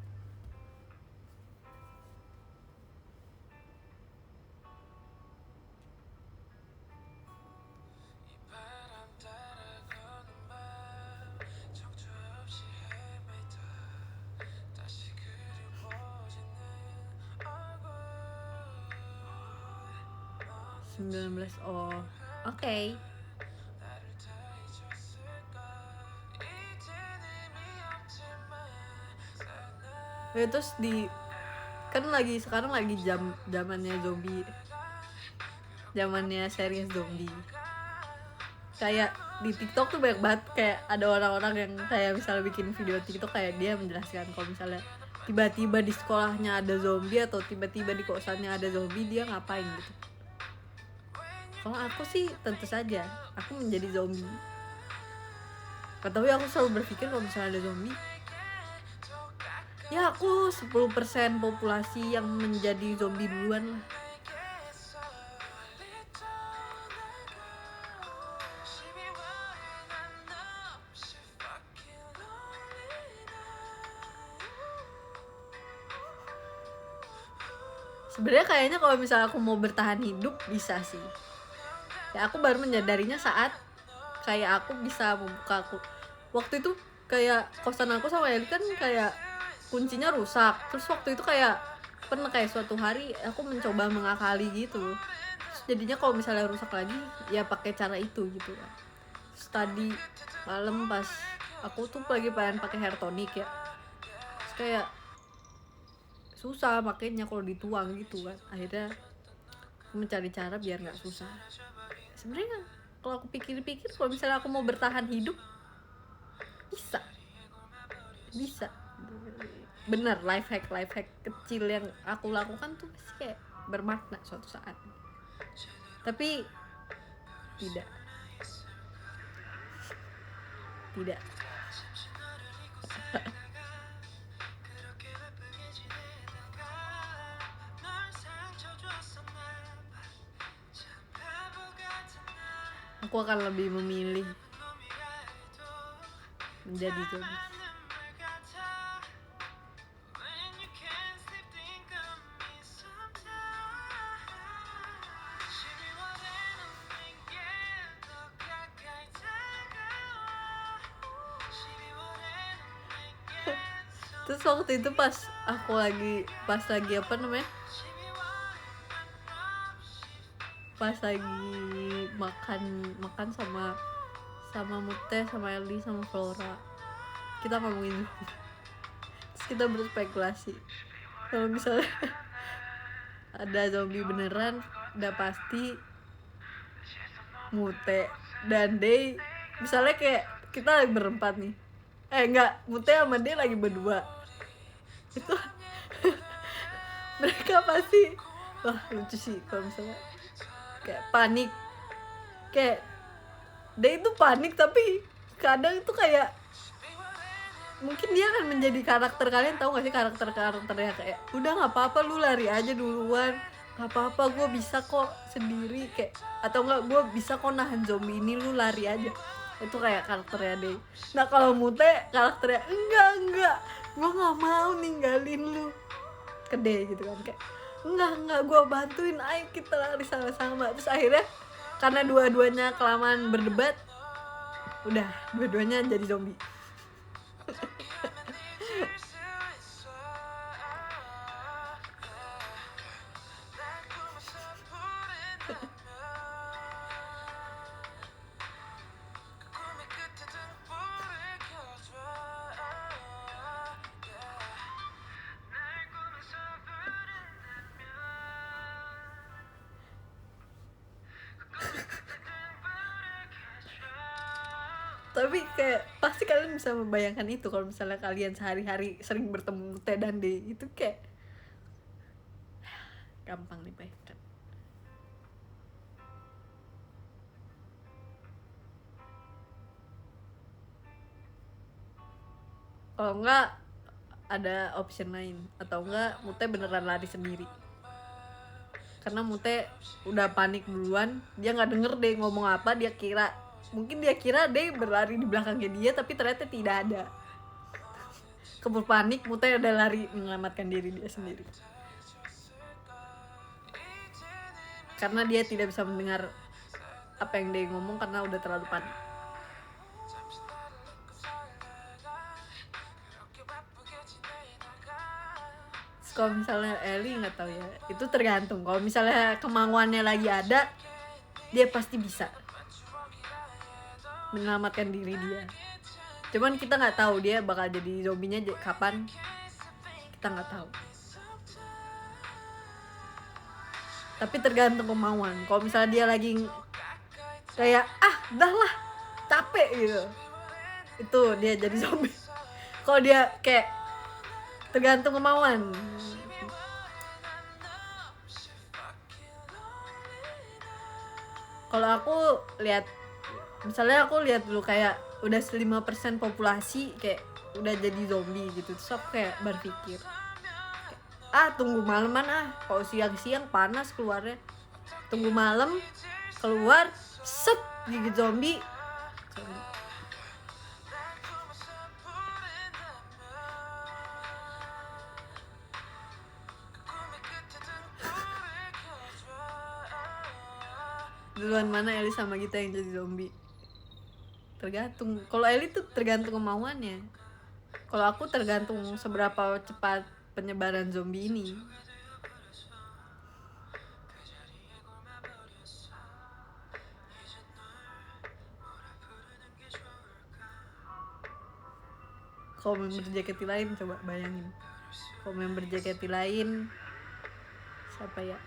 Oh, oke. Ya, terus kan sekarang lagi zamannya zombie, zamannya series zombie. Kayak di TikTok tuh banyak banget kayak ada orang-orang yang kayak misalnya bikin video TikTok kayak dia menjelaskan kalau misalnya tiba-tiba di sekolahnya ada zombie atau tiba-tiba di kosannya ada zombie, dia ngapain gitu. Kalau aku sih tentu saja aku menjadi zombie. Tapi aku selalu berpikir kalau misalnya ada zombie, ya aku 10% populasi yang menjadi zombie duluan lah. Sebenarnya kayaknya kalau misalnya aku mau bertahan hidup bisa sih. Ya aku baru menyadarinya saat kayak aku bisa membuka waktu itu kayak kosan aku sama Eli kan kayak kuncinya rusak. Terus waktu itu kayak pernah kayak suatu hari aku mencoba mengakali gitu. Terus jadinya kalau misalnya rusak lagi ya pakai cara itu gitu kan. Terus tadi malam pas aku tuh lagi pengen pakai hair tonic ya. Terus kayak susah makanya kalau dituang gitu kan. Akhirnya aku mencari cara biar nggak susah. Sebenarnya kalau aku pikir-pikir kalau misalnya aku mau bertahan hidup bisa bener. Life hack kecil yang aku lakukan tuh pasti kayak bermakna suatu saat. Tapi tidak aku akan lebih memilih menjadi zombie. Terus waktu itu pas lagi apa namanya, pas lagi makan sama Mute, sama Eli, sama Flora, kita ngomongin terus kita berspekulasi kalau misalnya ada zombie beneran, udah pasti Mute dan Day. Misalnya kayak kita lagi berempat nih, enggak, Mute sama Day lagi berdua, itu mereka pasti wah lucu sih kalau misalnya kayak panik, kayak Day itu panik tapi kadang itu kayak mungkin dia akan menjadi karakter. Kalian tahu gak sih karakternya kayak udah nggak apa-apa lu lari aja duluan, nggak apa-apa gue bisa kok sendiri, kayak atau enggak gue bisa kok nahan zombie ini, lu lari aja. Itu kayak karakternya Day. Nah kalau Mute karakternya enggak gue nggak mau ninggalin lu ke Day gitu kan, kayak enggak gue bantuin, ayo kita lari sama-sama. Terus akhirnya karena dua-duanya kelamaan berdebat, udah dua-duanya jadi zombie. Tapi kayak pasti kalian bisa membayangkan itu kalau misalnya kalian sehari-hari sering bertemu Mute dan Day, itu kayak gampang dibayangkan. Kalau enggak ada option lain, atau enggak Mute beneran lari sendiri. Karena Mute udah panik duluan, dia nggak denger Day ngomong apa, mungkin dia kira Day berlari di belakangnya dia, tapi ternyata tidak ada. Keburu panik, Mute udah lari menyelamatkan diri dia sendiri. Karena dia tidak bisa mendengar apa yang Day ngomong karena udah terlalu panik. Kalau misalnya Ellie nggak tahu ya, itu tergantung. Kalau misalnya kemauannya lagi ada, dia pasti bisa menyelamatkan diri dia. Cuman kita nggak tahu dia bakal jadi zombinya kapan, kita nggak tahu. Tapi tergantung kemauan. Kalau misalnya dia lagi kayak dah lah capek gitu, itu dia jadi zombie. Kalau dia kayak tergantung kemauan. Kalau aku lihat, misalnya aku lihat dulu kayak udah 5% populasi kayak udah jadi zombie gitu, terus aku kayak berpikir tunggu malaman, kalau siang-siang panas keluarnya, tunggu malam keluar set gigit zombie. Duluan mana Eli sama kita yang jadi zombie? Tergantung. Kalau Eli tuh tergantung kemauannya. Kalau aku tergantung seberapa cepat penyebaran zombie ini. Kalau member JKT lain, coba bayangin. Kalau member JKT lain siapa ya?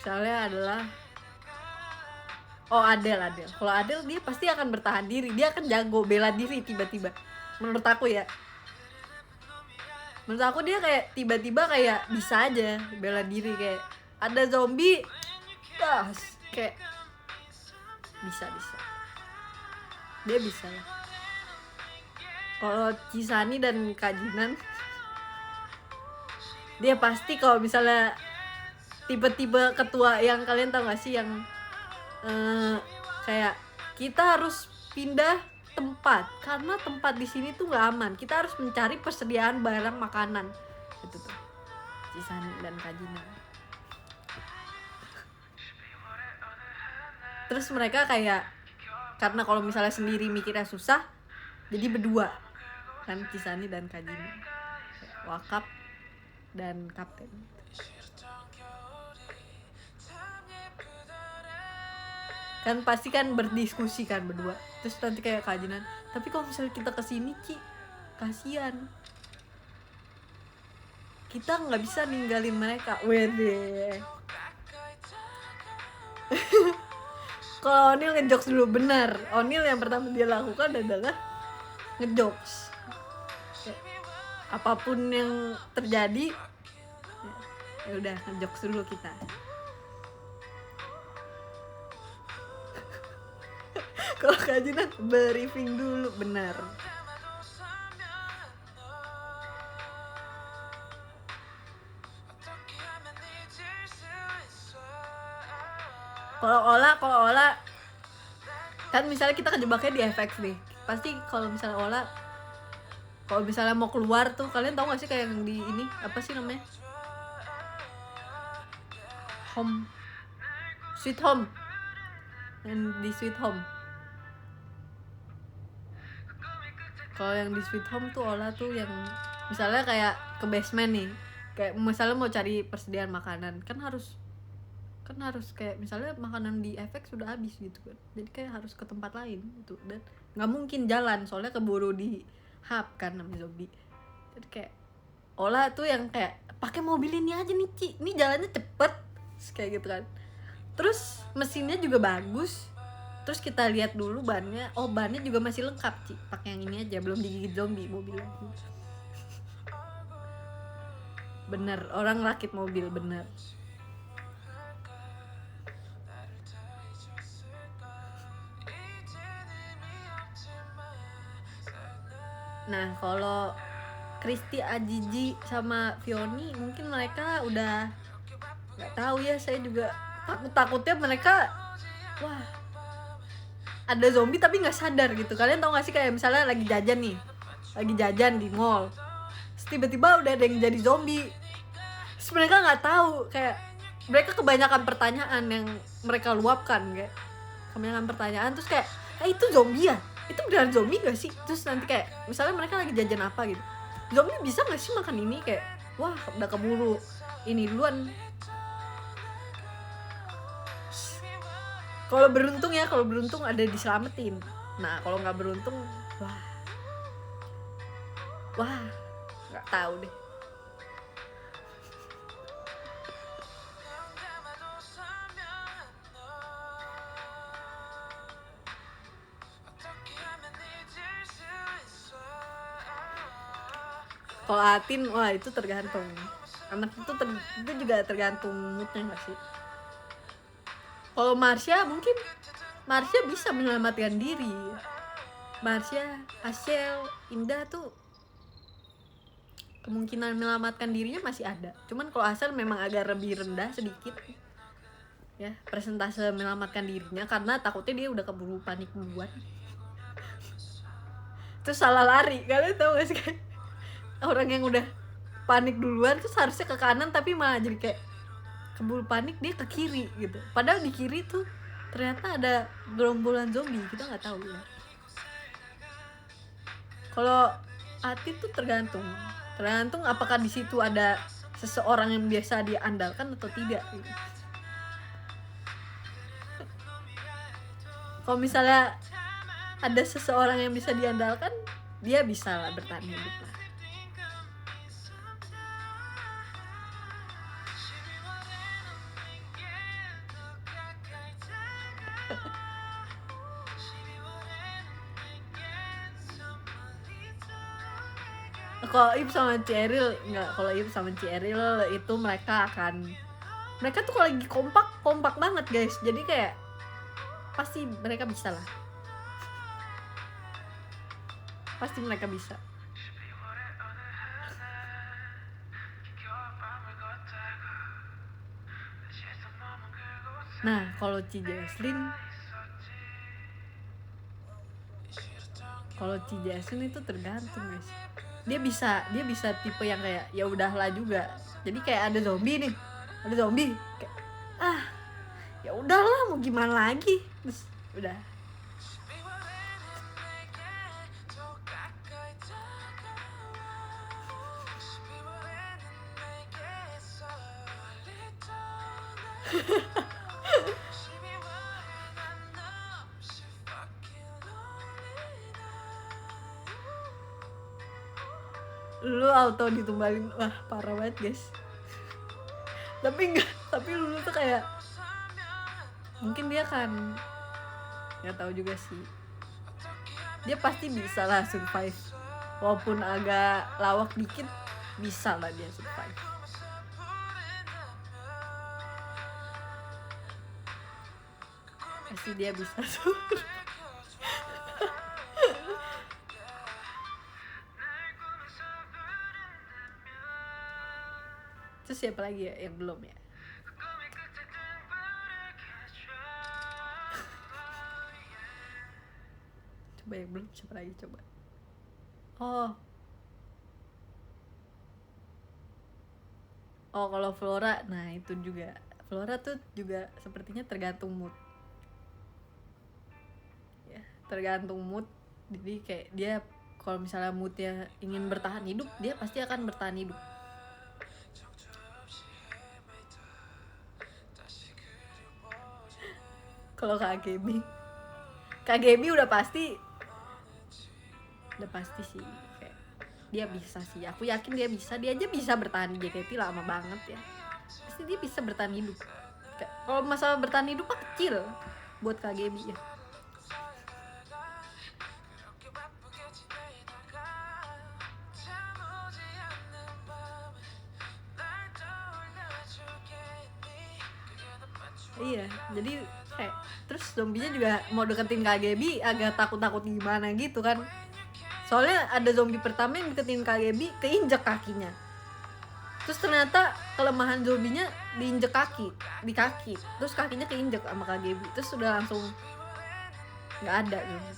Misalnya adalah Adele. Kalau Adele dia pasti akan bertahan diri, dia akan jago bela diri tiba-tiba. Menurut aku ya. Menurut aku dia kayak tiba-tiba kayak bisa aja bela diri, kayak ada zombie, kayak bisa. Dia bisa lah. Kalau Cisani dan Kak Jinan, dia pasti kalau misalnya tipe-tipe ketua yang kalian tahu gak sih yang kayak kita harus pindah tempat karena tempat di sini tuh nggak aman, kita harus mencari persediaan barang makanan. Itu tuh Cisani dan Kajina. Terus mereka kayak karena kalau misalnya sendiri mikirnya susah, jadi berdua kan, Cisani dan Kajina, Wakap dan Kapten. Kan pasti kan berdiskusi kan berdua. Terus nanti kayak Kajinan, tapi kalau misalnya kita kesini Ci, kasihan, kita nggak bisa ninggalin mereka. Wede. Kalau Onil ngejokes dulu, benar. Onil yang pertama dia lakukan adalah ngejokes. Apapun yang terjadi, ya udah ngejokes dulu kita. Kalau Kajinan briefing dulu, benar. Kalau Ola kan misalnya kita kejebaknya di FX nih, pasti kalau misalnya Ola, kalau misalnya mau keluar tuh, kalian tahu gak sih kayak yang di ini apa sih namanya, Home, Sweet Home, yang di Sweet Home. Kalau yang di Sweet Home tuh Ola tuh yang misalnya kayak ke basement nih, kayak misalnya mau cari persediaan makanan, kan harus kayak misalnya makanan di FX sudah habis gitu kan, jadi kayak harus ke tempat lain gitu, dan nggak mungkin jalan soalnya keburu di hub kan sama zombie. Jadi kayak Ola tuh yang kayak pakai mobil ini aja nih Ci, ini jalannya cepet kayak gitu kan, terus mesinnya juga bagus. Terus kita lihat dulu bannya, oh bannya juga masih lengkap Ci, pakai yang ini aja, belum digigit zombie mobilnya. Bener, orang rakit mobil, bener. Nah kalau Kristi, Ajiji sama Fioni mungkin mereka udah nggak tahu ya, saya juga takutnya mereka, wah ada zombie tapi nggak sadar gitu. Kalian tau gak sih kayak misalnya lagi jajan di mall, terus tiba-tiba udah ada yang jadi zombie, terus mereka nggak tahu, kayak mereka kebanyakan pertanyaan yang mereka luapkan, kayak kebanyakan pertanyaan, terus kayak itu zombie ya, itu beneran zombie gak sih? Terus nanti kayak misalnya mereka lagi jajan apa gitu, zombie bisa gak sih makan ini, kayak wah udah keburu ini duluan. Kalau beruntung ada diselamatin. Nah kalau nggak beruntung, wah nggak tahu deh. Kalau Atin, wah itu tergantung. Anak itu juga tergantung moodnya nggak sih? Kalau Marsha mungkin bisa menyelamatkan diri. Marsha, Ashel, Indah tuh kemungkinan menyelamatkan dirinya masih ada. Cuman kalau Ashel memang agak lebih rendah sedikit ya persentase menyelamatkan dirinya, karena takutnya dia udah keburu panik duluan. Terus salah lari. Kalian tahu gak sih kayak orang yang udah panik duluan terus harusnya ke kanan tapi malah jadi kayak keburu panik dia ke kiri gitu, padahal di kiri tuh ternyata ada gerombolan zombie, kita nggak tahu ya. Kalau Ati tuh tergantung apakah di situ ada seseorang yang biasa diandalkan atau tidak gitu. Kalau misalnya ada seseorang yang bisa diandalkan, dia bisa lah bertahan hidup lah. Kalau Ip sama Cheryl enggak, kalau Ip sama Cheryl itu mereka tuh kalau lagi kompak banget guys, jadi kayak pasti mereka bisa lah, pasti mereka bisa. Nah kalau Ci Jesslyn itu tergantung guys. Dia bisa tipe yang kayak ya udahlah juga. Jadi kayak ada zombie kayak ya udahlah mau gimana lagi, terus udah. Lu auto ditumbalin, wah parah banget guys. Tapi lu tuh kayak mungkin dia kan nggak tahu juga sih, dia pasti bisa lah survive walaupun agak lawak dikit, bisa lah dia survive. Pasti dia bisa survive. Terus siapa lagi ya yang belum ya? Coba yang belum siapa lagi coba? Oh kalau Flora, nah itu juga Flora tuh juga sepertinya tergantung mood. Ya, tergantung mood. Jadi kayak dia kalau misalnya moodnya ingin bertahan hidup, dia pasti akan bertahan hidup. Kalau KGB udah pasti sih, kayak dia bisa sih, aku yakin dia aja bisa bertahan di JKT lama banget ya, pasti dia bisa bertahan hidup. Kalau masalah bertahan hidup mah kecil buat KGB ya. Iya, jadi kayak terus zombinya juga mau deketin KGB agak takut-takut gimana gitu kan. Soalnya ada zombie pertama yang deketin KGB keinjek kakinya. Terus ternyata kelemahan zombinya diinjek di kaki. Terus kakinya keinjek sama KGB. Terus udah langsung nggak ada gitu.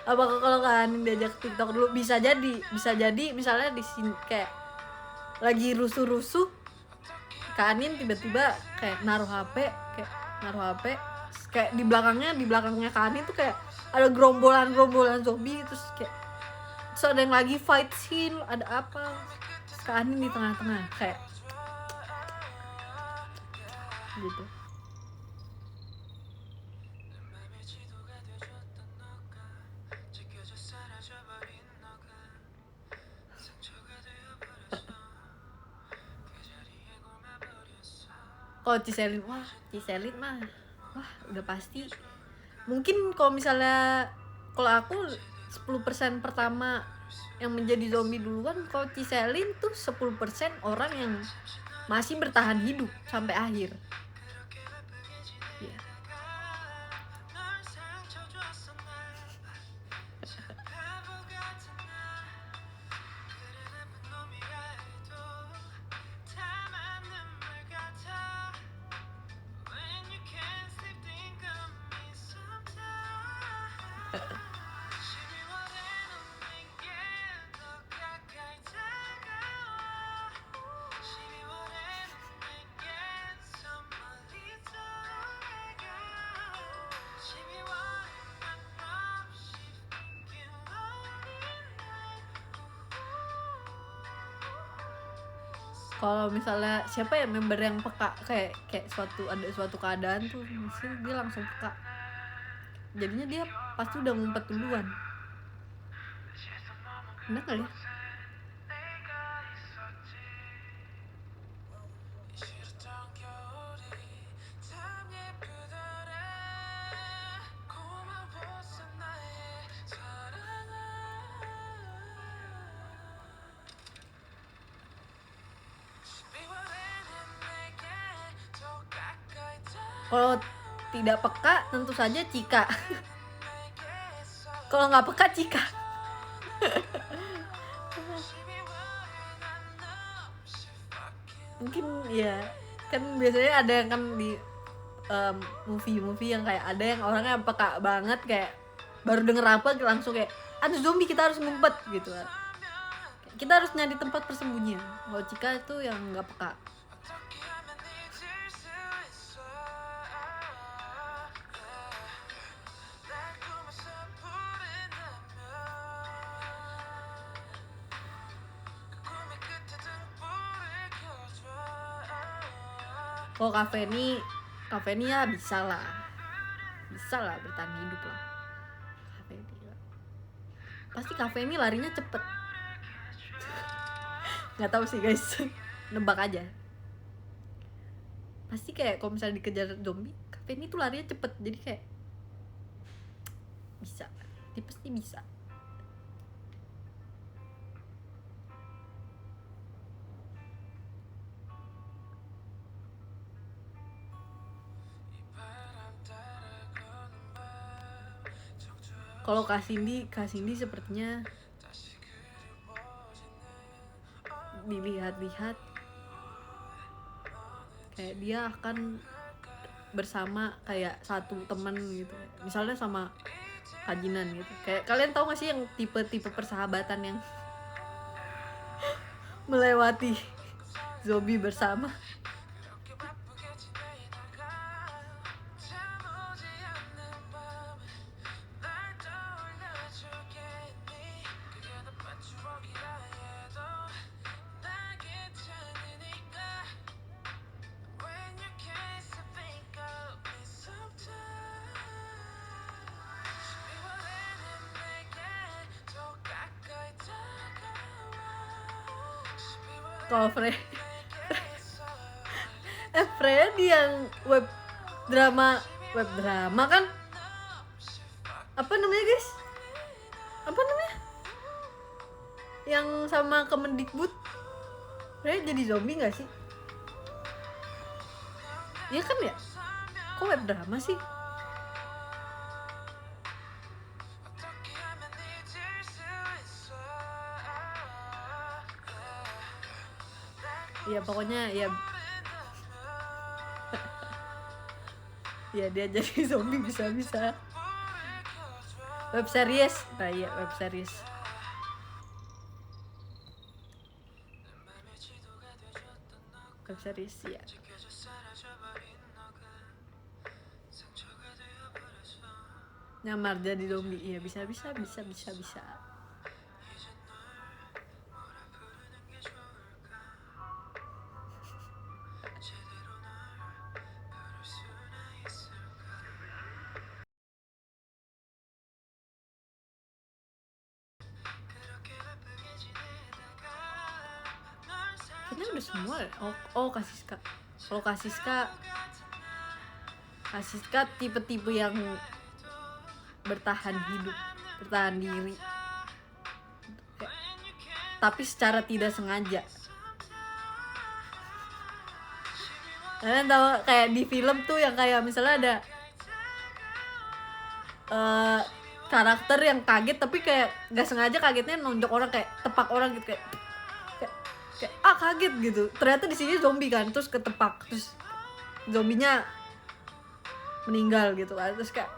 Apakah kalau kan diajak TikTok dulu bisa jadi misalnya di sini kayak lagi rusuh Kak Anin tiba-tiba kayak naruh HP kayak di belakangnya Kak Anin tuh kayak ada gerombolan zombie, terus ada yang lagi fight scene, ada apa, terus Kak Anin di tengah-tengah kayak gitu. Kalau Ciselin mah udah pasti. Mungkin kalau misalnya kalau aku 10% pertama yang menjadi zombie duluan, kalau Ciselin tuh 10% orang yang masih bertahan hidup sampai akhir. Yeah. Kalau misalnya siapa ya member yang peka kayak ada suatu keadaan tuh mesti dia langsung peka, jadinya dia pasti udah ngumpet duluan. Bener kali ya? Kalau tidak peka tentu saja Cika. Kalau nggak peka Cika. Mungkin ya kan biasanya ada yang kan di movie-movie yang kayak ada yang orangnya peka banget, kayak baru denger apa langsung kayak ada zombie kita harus ngumpet gitu. Kita harus nyari tempat persembunyian. Kalau Cika itu yang nggak peka. Kalau kafe ini ya bisa lah bertahan hidup lah. Pasti kafe ini larinya cepet. Nggak tahu sih guys, nebak aja. Pasti kayak kalau misalnya dikejar zombie, kafe ini tuh larinya cepet, jadi kayak bisa, dia pasti bisa. Kalau Kak Cindy sepertinya dilihat-lihat kayak dia akan bersama kayak satu teman gitu, misalnya sama Kajinan gitu. Kayak kalian tahu gak sih yang tipe-tipe persahabatan yang melewati zombie bersama? Kalau Freddy yang web drama kan apa namanya guys? Apa namanya? Yang sama Kemendikbud, Freddy jadi zombie nggak sih? Iya kan ya? Kok web drama sih? Ya pokoknya ya ya dia jadi zombie bisa web series. Nah iya, web series. Ya nyamar jadi zombie. Iya bisa. Kayaknya udah semua. Oh Kasiska. Kalau Kasiska tipe-tipe yang bertahan diri, tapi secara tidak sengaja. Kalian tahu kayak di film tuh yang kayak misalnya ada karakter yang kaget tapi kayak nggak sengaja kagetnya nonjok orang, kayak tepak orang gitu, kayak kaget gitu. Ternyata di sini zombie kan, terus ketepak, terus zombinya meninggal gitu kan, terus kayak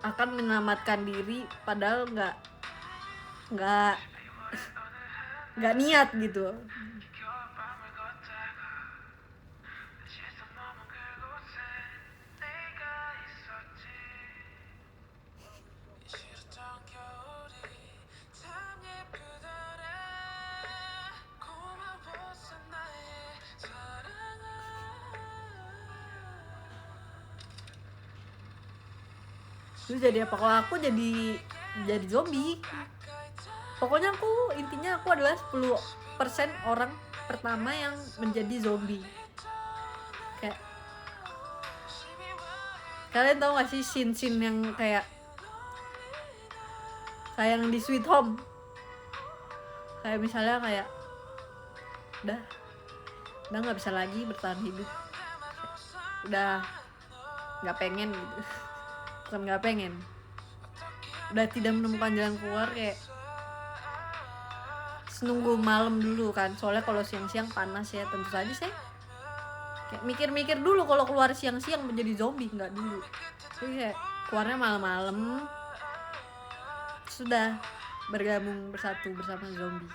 akan menyelamatkan diri padahal nggak niat gitu. Terus jadi apa? Kalau aku jadi zombie. Pokoknya intinya aku adalah 10% orang pertama yang menjadi zombie. Kayak kalian tahu gak sih scene yang kayak yang di Sweet Home? Kayak misalnya kayak udah nggak bisa lagi bertahan hidup. udah nggak pengen gitu. Bukan nggak pengen, udah tidak menemukan jalan keluar, kayak nunggu malam dulu kan, soalnya kalau siang-siang panas ya, tentu saja saya kayak mikir-mikir dulu kalau keluar siang-siang menjadi zombie, nggak dulu. Jadi kayak keluarnya malam-malam, sudah bergabung bersatu bersama zombie.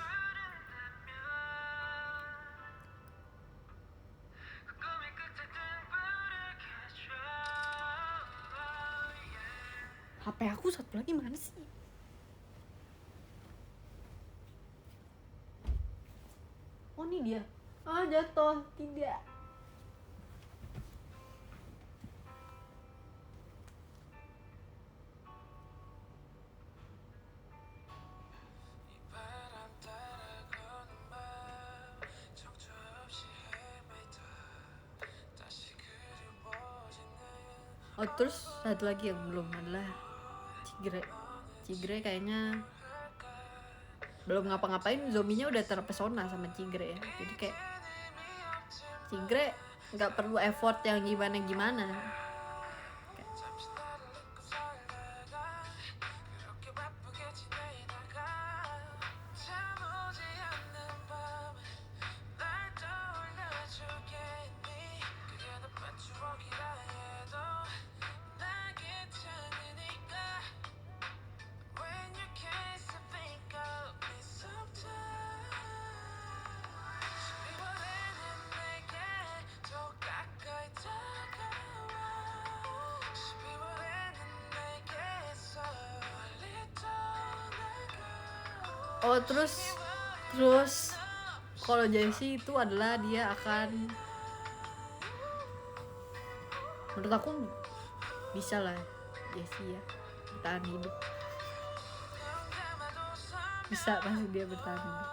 HP aku satu lagi mana sih? Oh ini dia. Ah jatuh, tidak. Oh terus satu lagi yang belum adalah Cigre kayaknya belum ngapa-ngapain, zombinya udah terpesona sama Cigre ya. Jadi kayak Cigre nggak perlu effort yang gimana. Oh terus kalau Jessie itu adalah dia akan, menurut aku bisa lah Jessie ya bertahan hidup, bisa pasti dia bertahan hidup.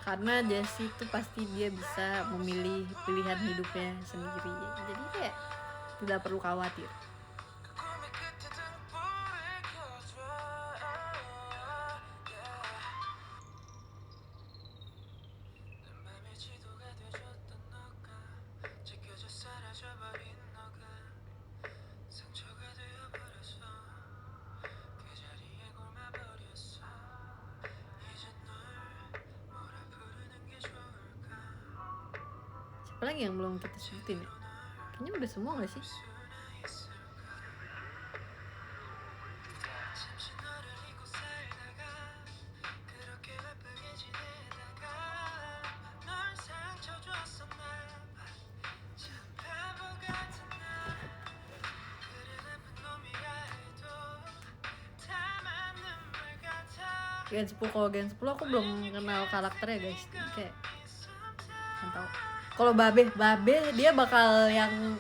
Karena Jessie itu pasti dia bisa memilih pilihan hidupnya sendiri, jadi kayak tidak perlu khawatir. Siapa lagi yang belum kita sebutin ya? Kayaknya udah semua gak sih? Gen 10, kalau Gen 10 aku belum kenal karakternya guys. Kayak nggak tahu. Kalau Babe dia bakal yang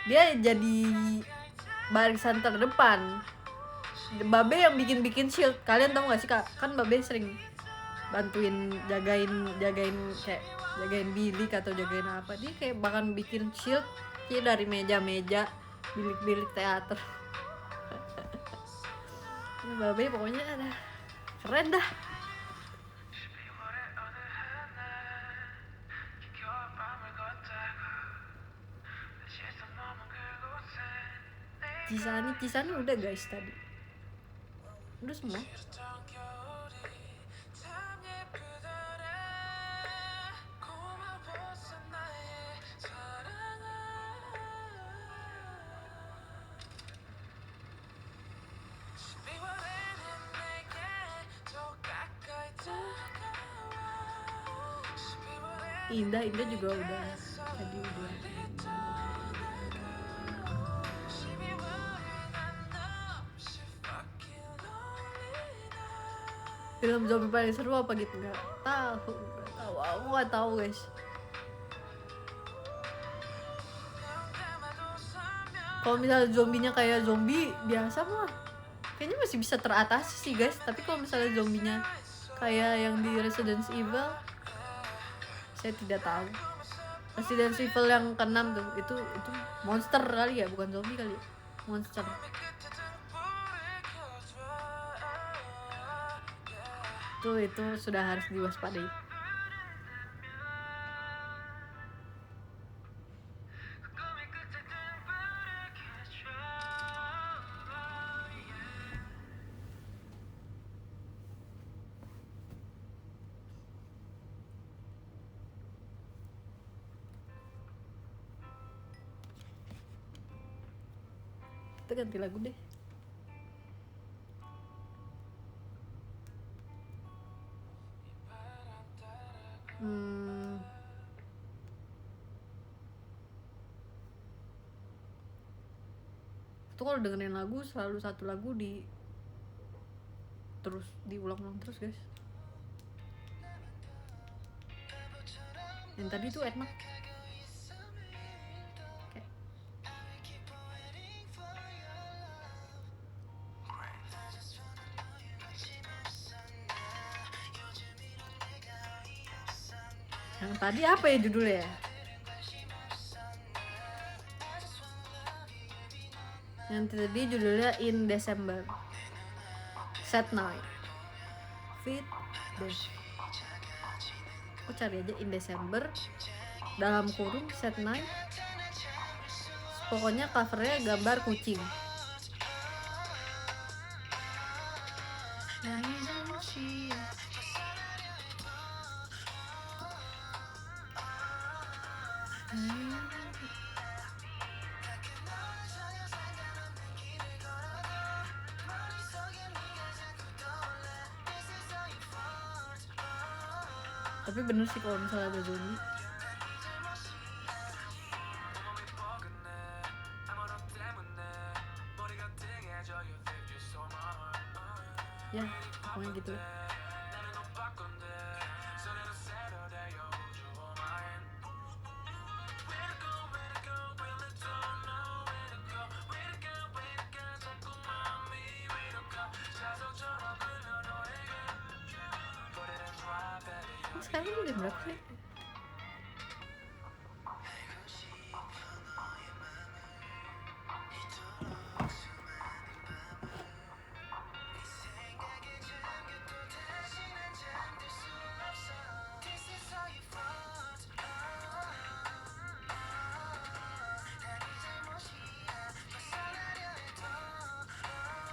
dia jadi barisan terdepan. Babe yang bikin shield. Kalian tahu nggak sih Kak? Kan Babe sering bantuin jagain kayak jagain bilik atau jagain apa. Dia kayak bahkan bikin shield kayak dari meja-meja bilik-bilik teater. Babe pokoknya ada keren dah. Cisani udah guys tadi. Udah semua. Indah juga udah tadi udah. Film zombie paling seru apa gitu? Nggak tahu, aku nggak tahu guys. Kalau misalnya zombinya kayak zombie biasa mah kayaknya masih bisa teratasi sih guys. Tapi kalau misalnya zombinya kayak yang di Resident Evil, saya tidak tahu. Resident Evil yang ke-6 tuh, itu monster kali ya, bukan zombie kali ya, monster. Itu sudah harus diwaspadai. Kita ganti lagu deh. Itu kalau dengerin lagu selalu satu lagu terus diulang-ulang terus guys. Yang tadi tuh enak. Okay. Yang tadi apa ya judulnya? Yang tadi judulnya In December, Sad Night, Fit Death. Aku cari aja In December dalam kurung Sad Night. Pokoknya covernya gambar kucing. Tapi bener sih kalau misalnya ada zombie. Ya, pokoknya gitu. Sekarang udah berapa sih?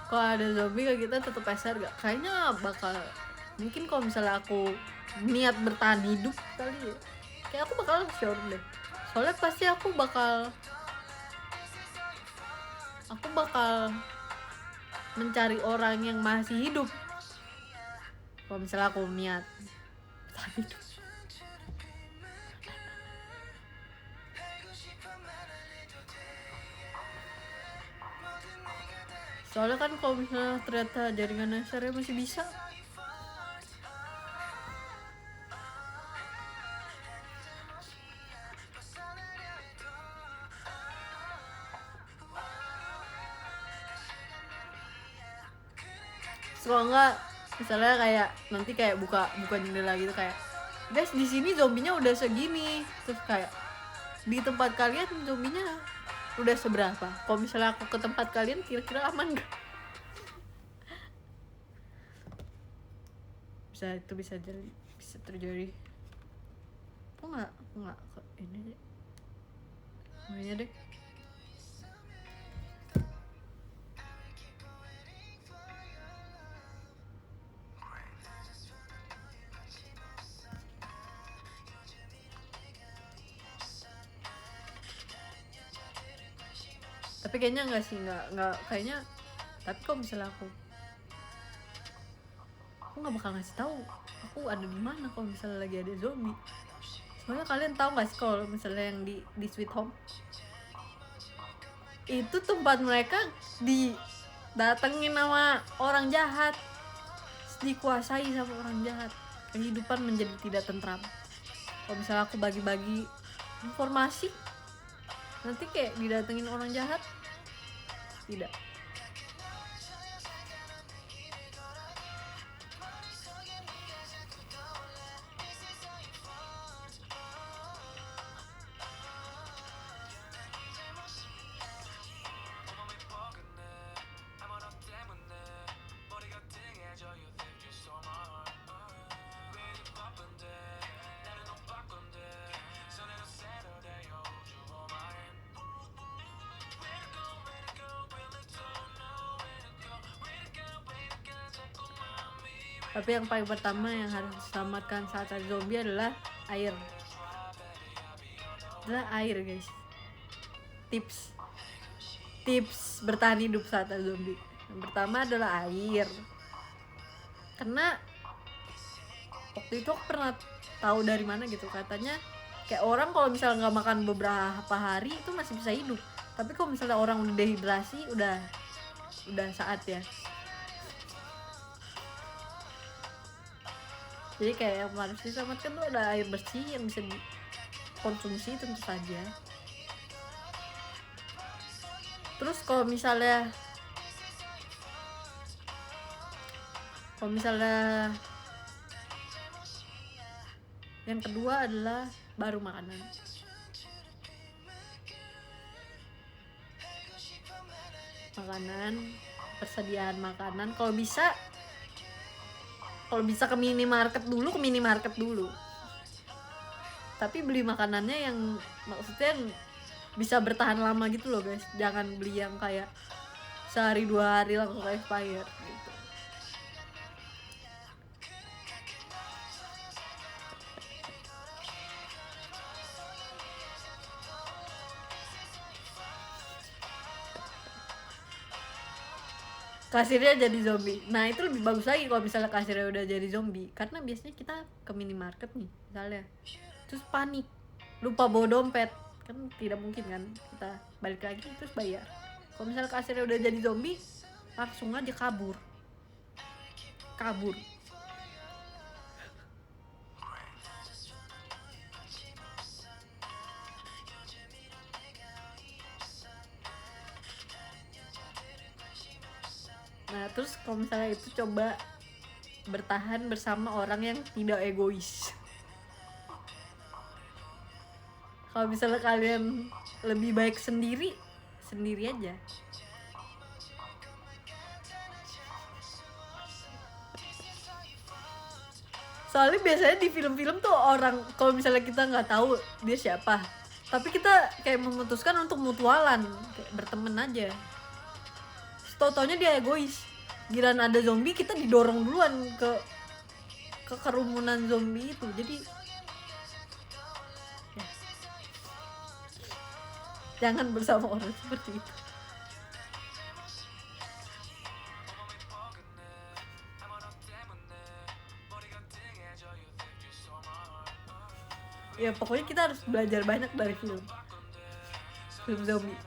Kalau ada zombie kayak kita tetap SR gak? Kayaknya bakal, mungkin kalau misalnya aku niat bertahan hidup kali ya, kayak aku bakal sure deh. Soalnya pasti aku bakal mencari orang yang masih hidup kalau misalnya aku niat bertahan hidup. Soalnya kan kalau misalnya ternyata jaringan SR masih bisa, kalau enggak misalnya kayak nanti kayak buka jendela gitu kayak, guys di sini zombinya udah segini, terus kayak di tempat kalian zombinya udah seberapa? Kalau misalnya aku ke tempat kalian kira-kira aman gak? Bisa terjadi. Aku nggak ini deh, mainnya deh. Tapi kayaknya nggak kayaknya. Tapi kalau misalnya aku nggak bakal ngasih tahu aku ada di mana kalau misalnya lagi ada zombie. Soalnya kalian tahu nggak sih kalau misalnya yang di Sweet Home itu tempat mereka didatengin sama orang jahat, dikuasai sama orang jahat, kehidupan menjadi tidak tentram. Kalau misalnya aku bagi-bagi informasi nanti kayak didatengin orang jahat, tidak. Tapi yang paling pertama yang harus diselamatkan saat ada zombie adalah air. Adalah air, guys. Tips bertahan hidup saat ada zombie. Yang pertama adalah air. Karena waktu itu aku pernah tahu dari mana gitu, katanya kayak orang kalau misalnya nggak makan beberapa hari itu masih bisa hidup. Tapi kalau misalnya orang udah dehidrasi, udah saat ya. Jadi kayak yang harus diselamatkan tuh ada air bersih yang bisa dikonsumsi tentu saja. Terus kalau misalnya yang kedua adalah baru makanan. Persediaan makanan. Kalau bisa ke minimarket dulu. Tapi beli makanannya yang maksudnya yang bisa bertahan lama gitu loh, guys. Jangan beli yang kayak sehari 2 hari langsung expired gitu. Kasirnya jadi zombie. Nah itu lebih bagus lagi kalau misalnya kasirnya udah jadi zombie, karena biasanya kita ke minimarket nih misalnya, terus panik lupa bawa dompet, kan tidak mungkin kan kita balik lagi terus bayar. Kalau misalnya kasirnya udah jadi zombie, langsung aja kabur. Nah terus kalau misalnya itu coba bertahan bersama orang yang tidak egois. Kalau misalnya kalian lebih baik sendiri aja. Soalnya biasanya di film-film tuh orang, kalau misalnya kita nggak tahu dia siapa, tapi kita kayak memutuskan untuk mutualan, kayak berteman aja. Tau-taunya dia egois. Giliran ada zombie, kita didorong duluan ke kerumunan zombie itu. Jadi ya, jangan bersama orang seperti itu. Ya pokoknya kita harus belajar banyak dari film zombie.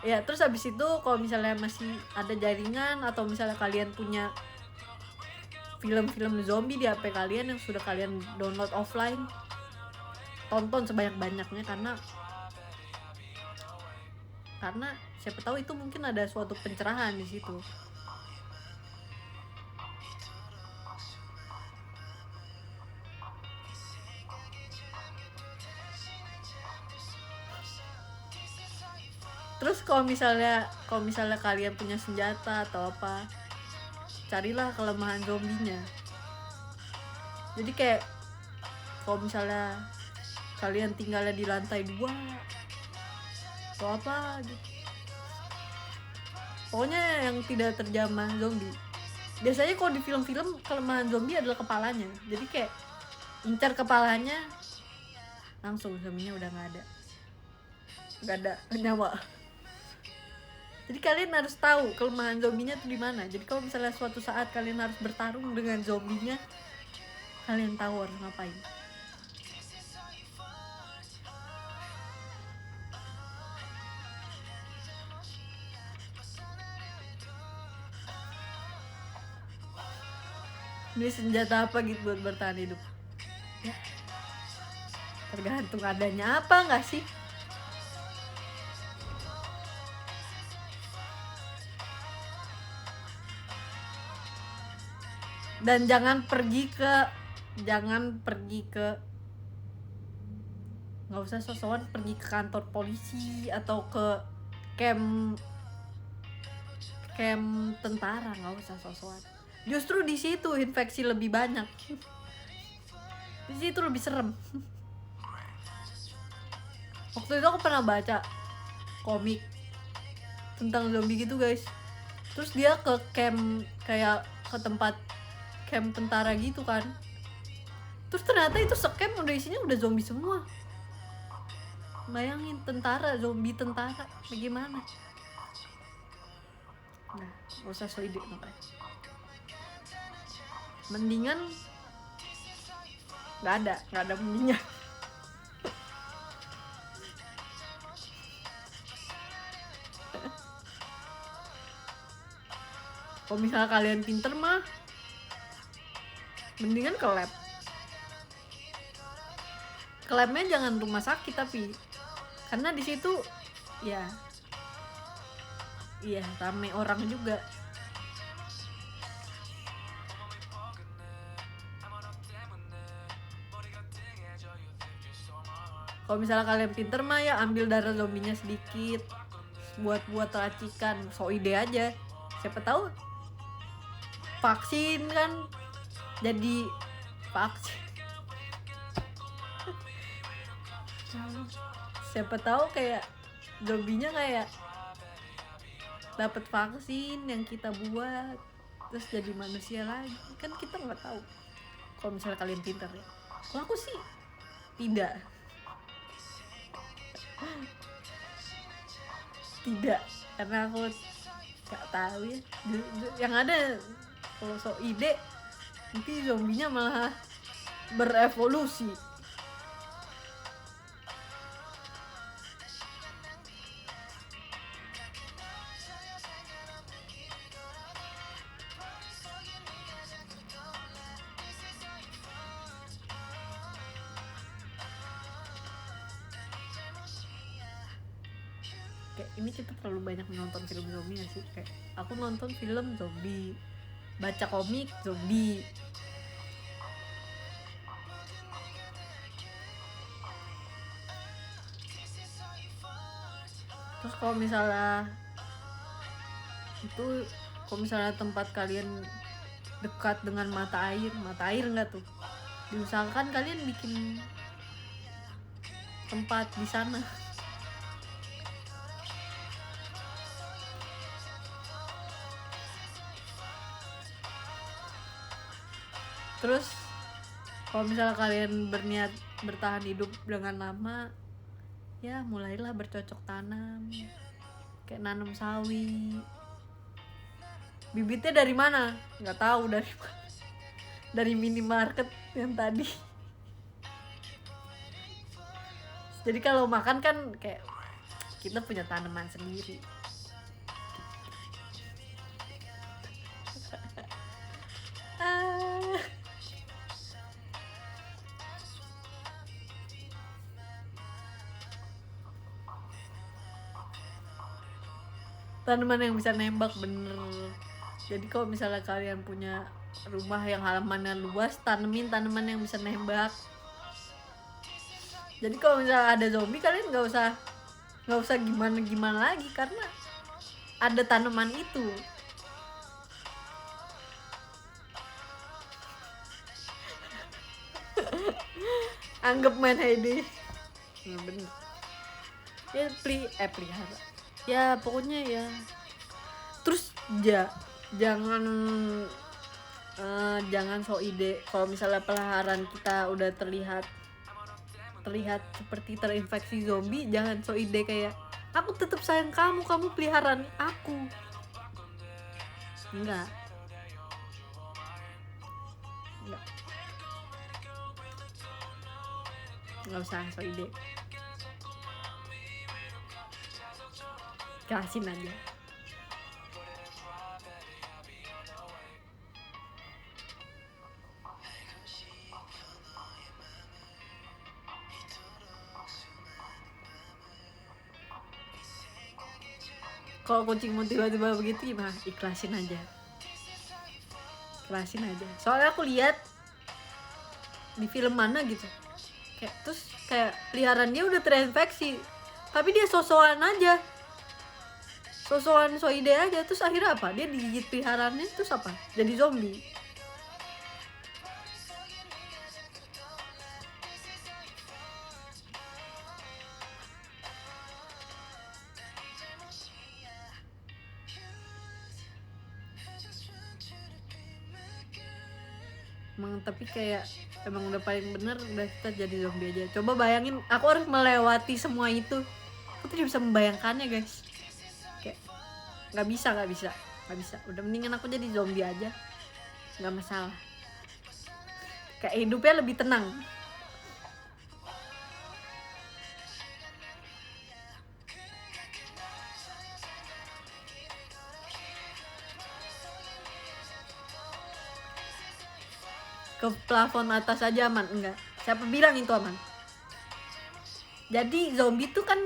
Ya terus habis itu kalau misalnya masih ada jaringan atau misalnya kalian punya film-film zombie di HP kalian yang sudah kalian download offline, tonton sebanyak-banyaknya, karena siapa tahu itu mungkin ada suatu pencerahan di situ. Terus kalau misalnya kalian punya senjata atau apa, carilah kelemahan zombinya. Jadi kayak kalau misalnya kalian tinggalnya di lantai 2 atau apa gitu, pokoknya yang tidak terjamah zombie. Biasanya kalau di film-film kelemahan zombie adalah kepalanya. Jadi kayak incar kepalanya, langsung zombinya udah nggak ada nyawa. Jadi kalian harus tahu kelemahan zombinya tuh di mana. Jadi kalau misalnya suatu saat kalian harus bertarung dengan zombinya, kalian tahu harus ngapain. Beli senjata apa gitu buat bertahan hidup? Ya, tergantung adanya apa nggak sih? Dan jangan pergi ke nggak usah sosokan pergi ke kantor polisi atau ke camp tentara, nggak usah sosokan. Justru di situ infeksi lebih banyak. Di situ lebih serem. Waktu itu aku pernah baca komik tentang zombie gitu, guys. Terus dia ke camp, kayak ke tempat camp tentara gitu kan. Terus ternyata itu scam, udah isinya udah zombie semua. Bayangin, tentara, zombie tentara, bagaimana? Nah, gak usah so ide makanya. Mendingan nggak ada mendingan. Kalau misalnya kalian pinter mah, mendingan ke lab. Ke labnya jangan rumah sakit tapi, karena di situ ya, iya rame orang juga. Kalau misalnya kalian pinter mah ya ambil darah zombinya sedikit, buat racikan, so ide aja. Siapa tahu vaksin kan, jadi vaksin. Siapa tahu kayak zombinya kayak dapat vaksin yang kita buat, terus jadi manusia lagi, kan kita nggak tahu. Kalau misalnya kalian pintar ya. Kalau aku sih tidak, karena aku nggak tahu ya. Yang ada kalau so ide nanti zombinya malah berevolusi. Kayak ini kita terlalu banyak menonton film zombie gak sih? Kayak aku nonton film zombie, baca komik zombie. Terus kalau misalnya itu, kalau misalnya tempat kalian dekat dengan mata air enggak tuh? Diusahakan kalian bikin tempat di sana. Terus kalau misalnya kalian berniat bertahan hidup dengan lama, ya mulailah bercocok tanam, kayak nanam sawi. Bibitnya dari mana? Nggak tahu dari mana. Dari minimarket yang tadi. Jadi kalau makan kan kayak kita punya tanaman sendiri. Tanaman yang bisa nembak bener. Jadi kalau misalnya kalian punya rumah yang halamannya luas, tanemin tanaman yang bisa nembak. Jadi kalau misalnya ada zombie, kalian nggak usah gimana lagi, karena ada tanaman itu. Anggap main Heidi. Bener. Ya pelihara. Ya pokoknya ya. Terus jangan so ide kalau misalnya peliharaan kita udah terlihat seperti terinfeksi zombie. Jangan so ide kayak aku tetap sayang kamu peliharaan aku. Enggak usah so ide, kasihin aja. Kalau kucing mau tiba-tiba begitu gimana? Ikhlasin aja. Soalnya aku lihat di film mana gitu, kayak peliharaan dia udah terinfeksi, tapi dia sosokan so ide aja. Terus akhirnya apa? Dia digigit peliharaannya, terus apa? Jadi zombie. emang, tapi kayak emang udah paling bener udah kita jadi zombie aja. Coba bayangin aku harus melewati semua itu, aku tidak bisa membayangkannya guys, kayak nggak bisa, udah mendingan aku jadi zombie aja, nggak masalah, kayak hidupnya lebih tenang. Ke plafon atas aja aman? Enggak, siapa bilang itu aman? Jadi zombie tuh kan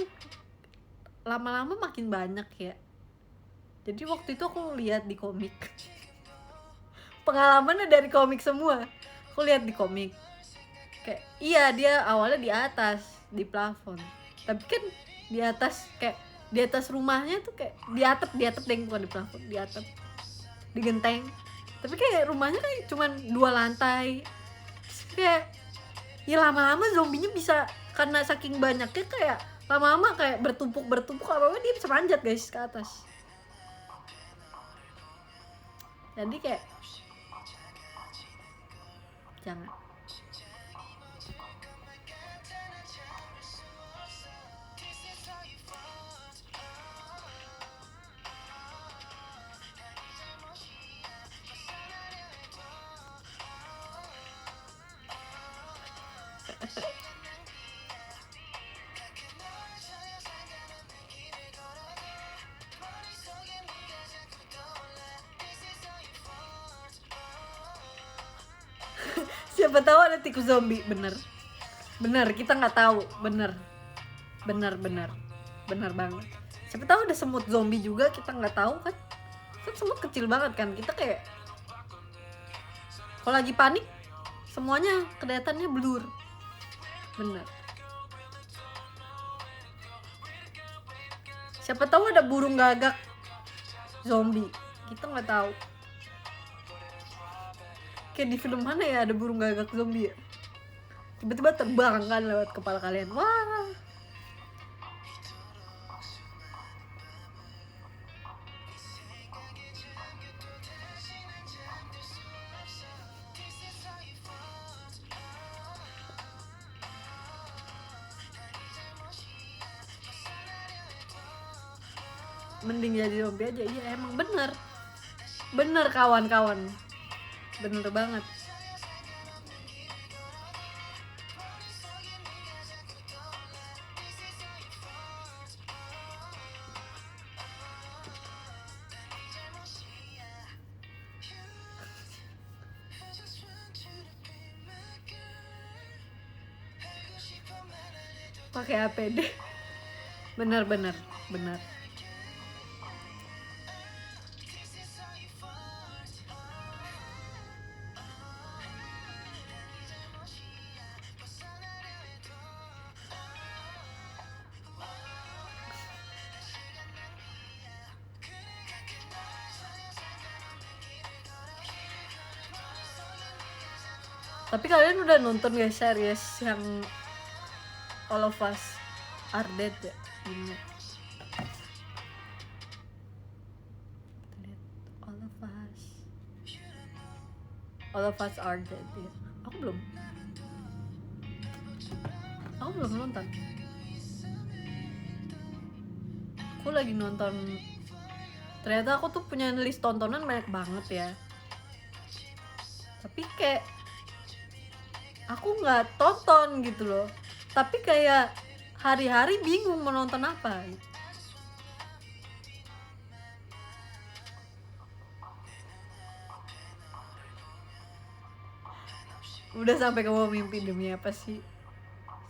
lama-lama makin banyak ya. Jadi waktu itu aku lihat di komik, pengalamannya dari komik semua. Aku lihat di komik, kayak iya dia awalnya di atas di plafon, tapi kan di atas, kayak di atas rumahnya tuh kayak di atap deng, bukan di plafon, di atap, di genteng. Tapi kayak rumahnya kayak cuman 2 lantai. Terus kayak ya lama-lama zombinya bisa, karena saking banyaknya kayak lama-lama kayak bertumpuk apa-apa, dia bisa manjat guys ke atas. Jadi kayak jangan. Siapa tahu ada tikus zombie, bener kita nggak tahu, bener banget. Siapa tahu ada semut zombie juga, kita nggak tahu kan semut kecil banget kan, kita kayak kalau lagi panik semuanya kelihatannya blur, bener. Siapa tahu ada burung gagak zombie, kita nggak tahu. Kayak di film mana ya ada burung gagak zombie ya, tiba-tiba terbang kan lewat kepala kalian, wah. Mending jadi zombie aja, iya emang bener kawan-kawan, bener banget. Pakai APD, bener. Tapi kalian udah nonton guys series yang All of Us Are Dead ya? Ini All of Us Are Dead ya. Aku belum nonton. Aku lagi nonton. Ternyata aku tuh punya list tontonan banyak banget ya. Tapi kayak aku nggak tonton gitu loh. Tapi kayak hari-hari bingung mau nonton apa gitu. Udah sampai ke bawah mimpi, demi apa sih?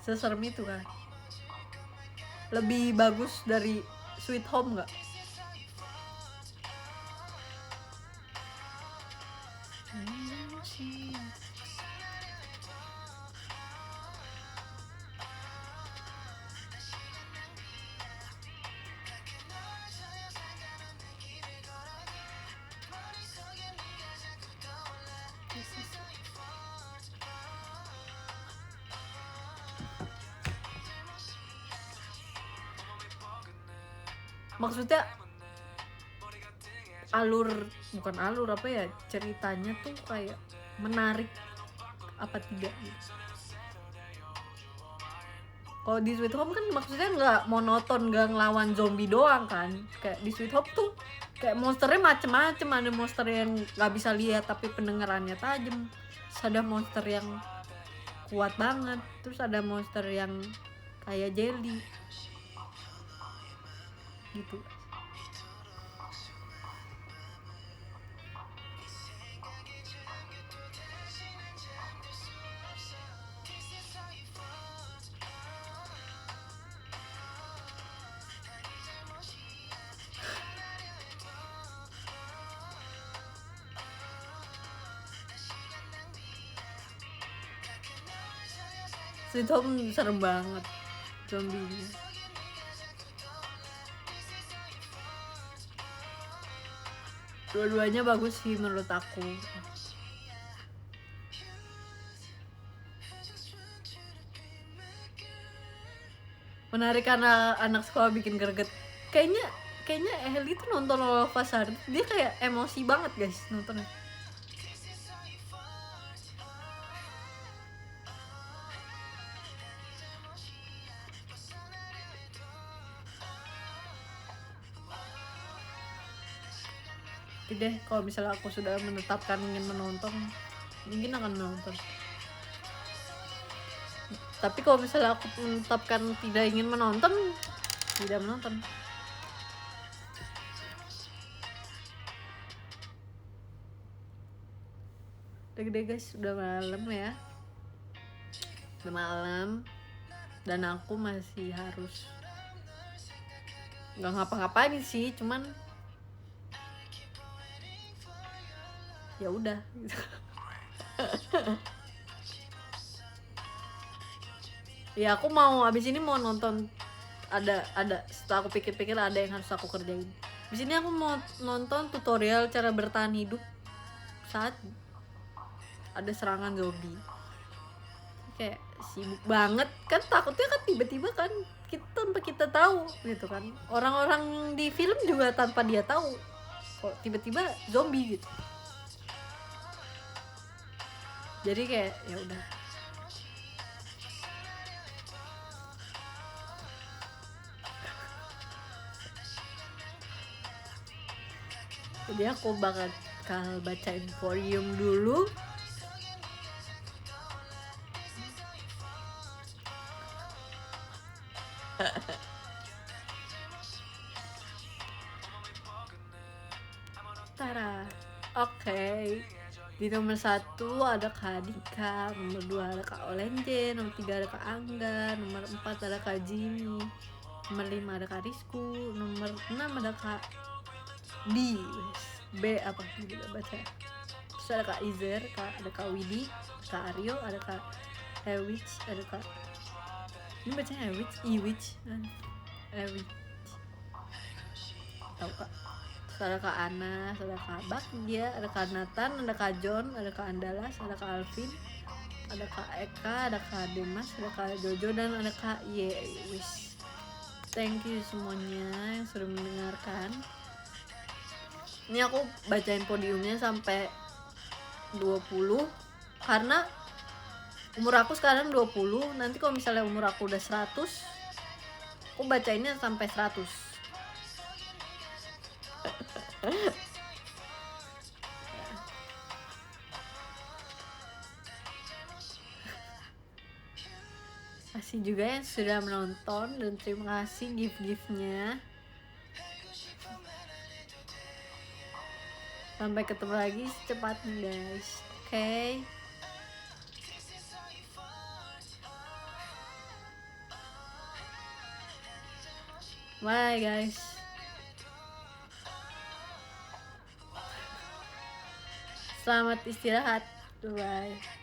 Seserem itu kan. Lebih bagus dari Sweet Home nggak? Maksudnya bukan alur apa ya, ceritanya tuh kayak menarik apa tidak gitu. Kalau di Sweet Home kan maksudnya nggak monoton, nggak ngelawan zombie doang kan. Kayak di Sweet Home tuh kayak monsternya macem-macem, ada monster yang nggak bisa lihat tapi pendengarannya tajam, terus ada monster yang kuat banget, terus ada monster yang kayak jelly gitu. Sweet Home serem banget zombinya. Dua-duanya bagus sih menurut aku. Menarik karena anak sekolah bikin greget. Kayaknya Eli tuh nonton Lovasar, dia kayak emosi banget guys nontonnya. Oke deh, kalau misalnya aku sudah menetapkan ingin menonton, mungkin akan menonton. Tapi kalau misalnya aku menetapkan tidak ingin menonton, tidak menonton. Udah gede guys, udah malam ya. Udah malam. Dan aku masih harus nggak ngapa-ngapain sih, cuman ya udah gitu. Ya aku mau abis ini mau nonton, ada setelah aku pikir-pikir ada yang harus aku kerjain. Abis ini aku mau nonton tutorial cara bertahan hidup saat ada serangan zombie. Kayak sibuk banget kan, takutnya kan tiba-tiba kan kita tanpa kita tahu gitu kan, orang-orang di film juga tanpa dia tahu kok tiba-tiba zombie gitu. Jadi kayak ya udah. Jadi aku bakal baca Emporium dulu. Tara. Oke. Di nomor 1 ada Kak Dika, nomor 2 ada Kak Olenje, nomor 3 ada Kak Angga, nomor 4 ada Kak Jimmy, nomor 5 ada Kak Rizku, nomor 6 ada Kak D, B apa kita baca. Terus ada Kak Izer, ada Kak Widi, Kak Aryo, ada Kak Ewich, ada Kak, ini bacanya Ewich, tahu Kak. Terus ada Kak Ana, ada Kak Bagja, ada Kak Nathan, ada Kak John, ada Kak Andalas, ada Kak Alvin, ada Kak Eka, ada Kak Demas, ada Kak Jojo, dan ada Kak Yewis. Thank you semuanya yang sudah mendengarkan. Ini aku bacain podiumnya sampai 20 karena umur aku sekarang 20. Nanti kalau misalnya umur aku udah 100, aku bacainnya sampai 100. Kasih juga yang sudah menonton, dan terima kasih gift-giftnya. Sampai ketemu lagi secepatnya guys. Oke. Bye guys. Selamat istirahat. Bye.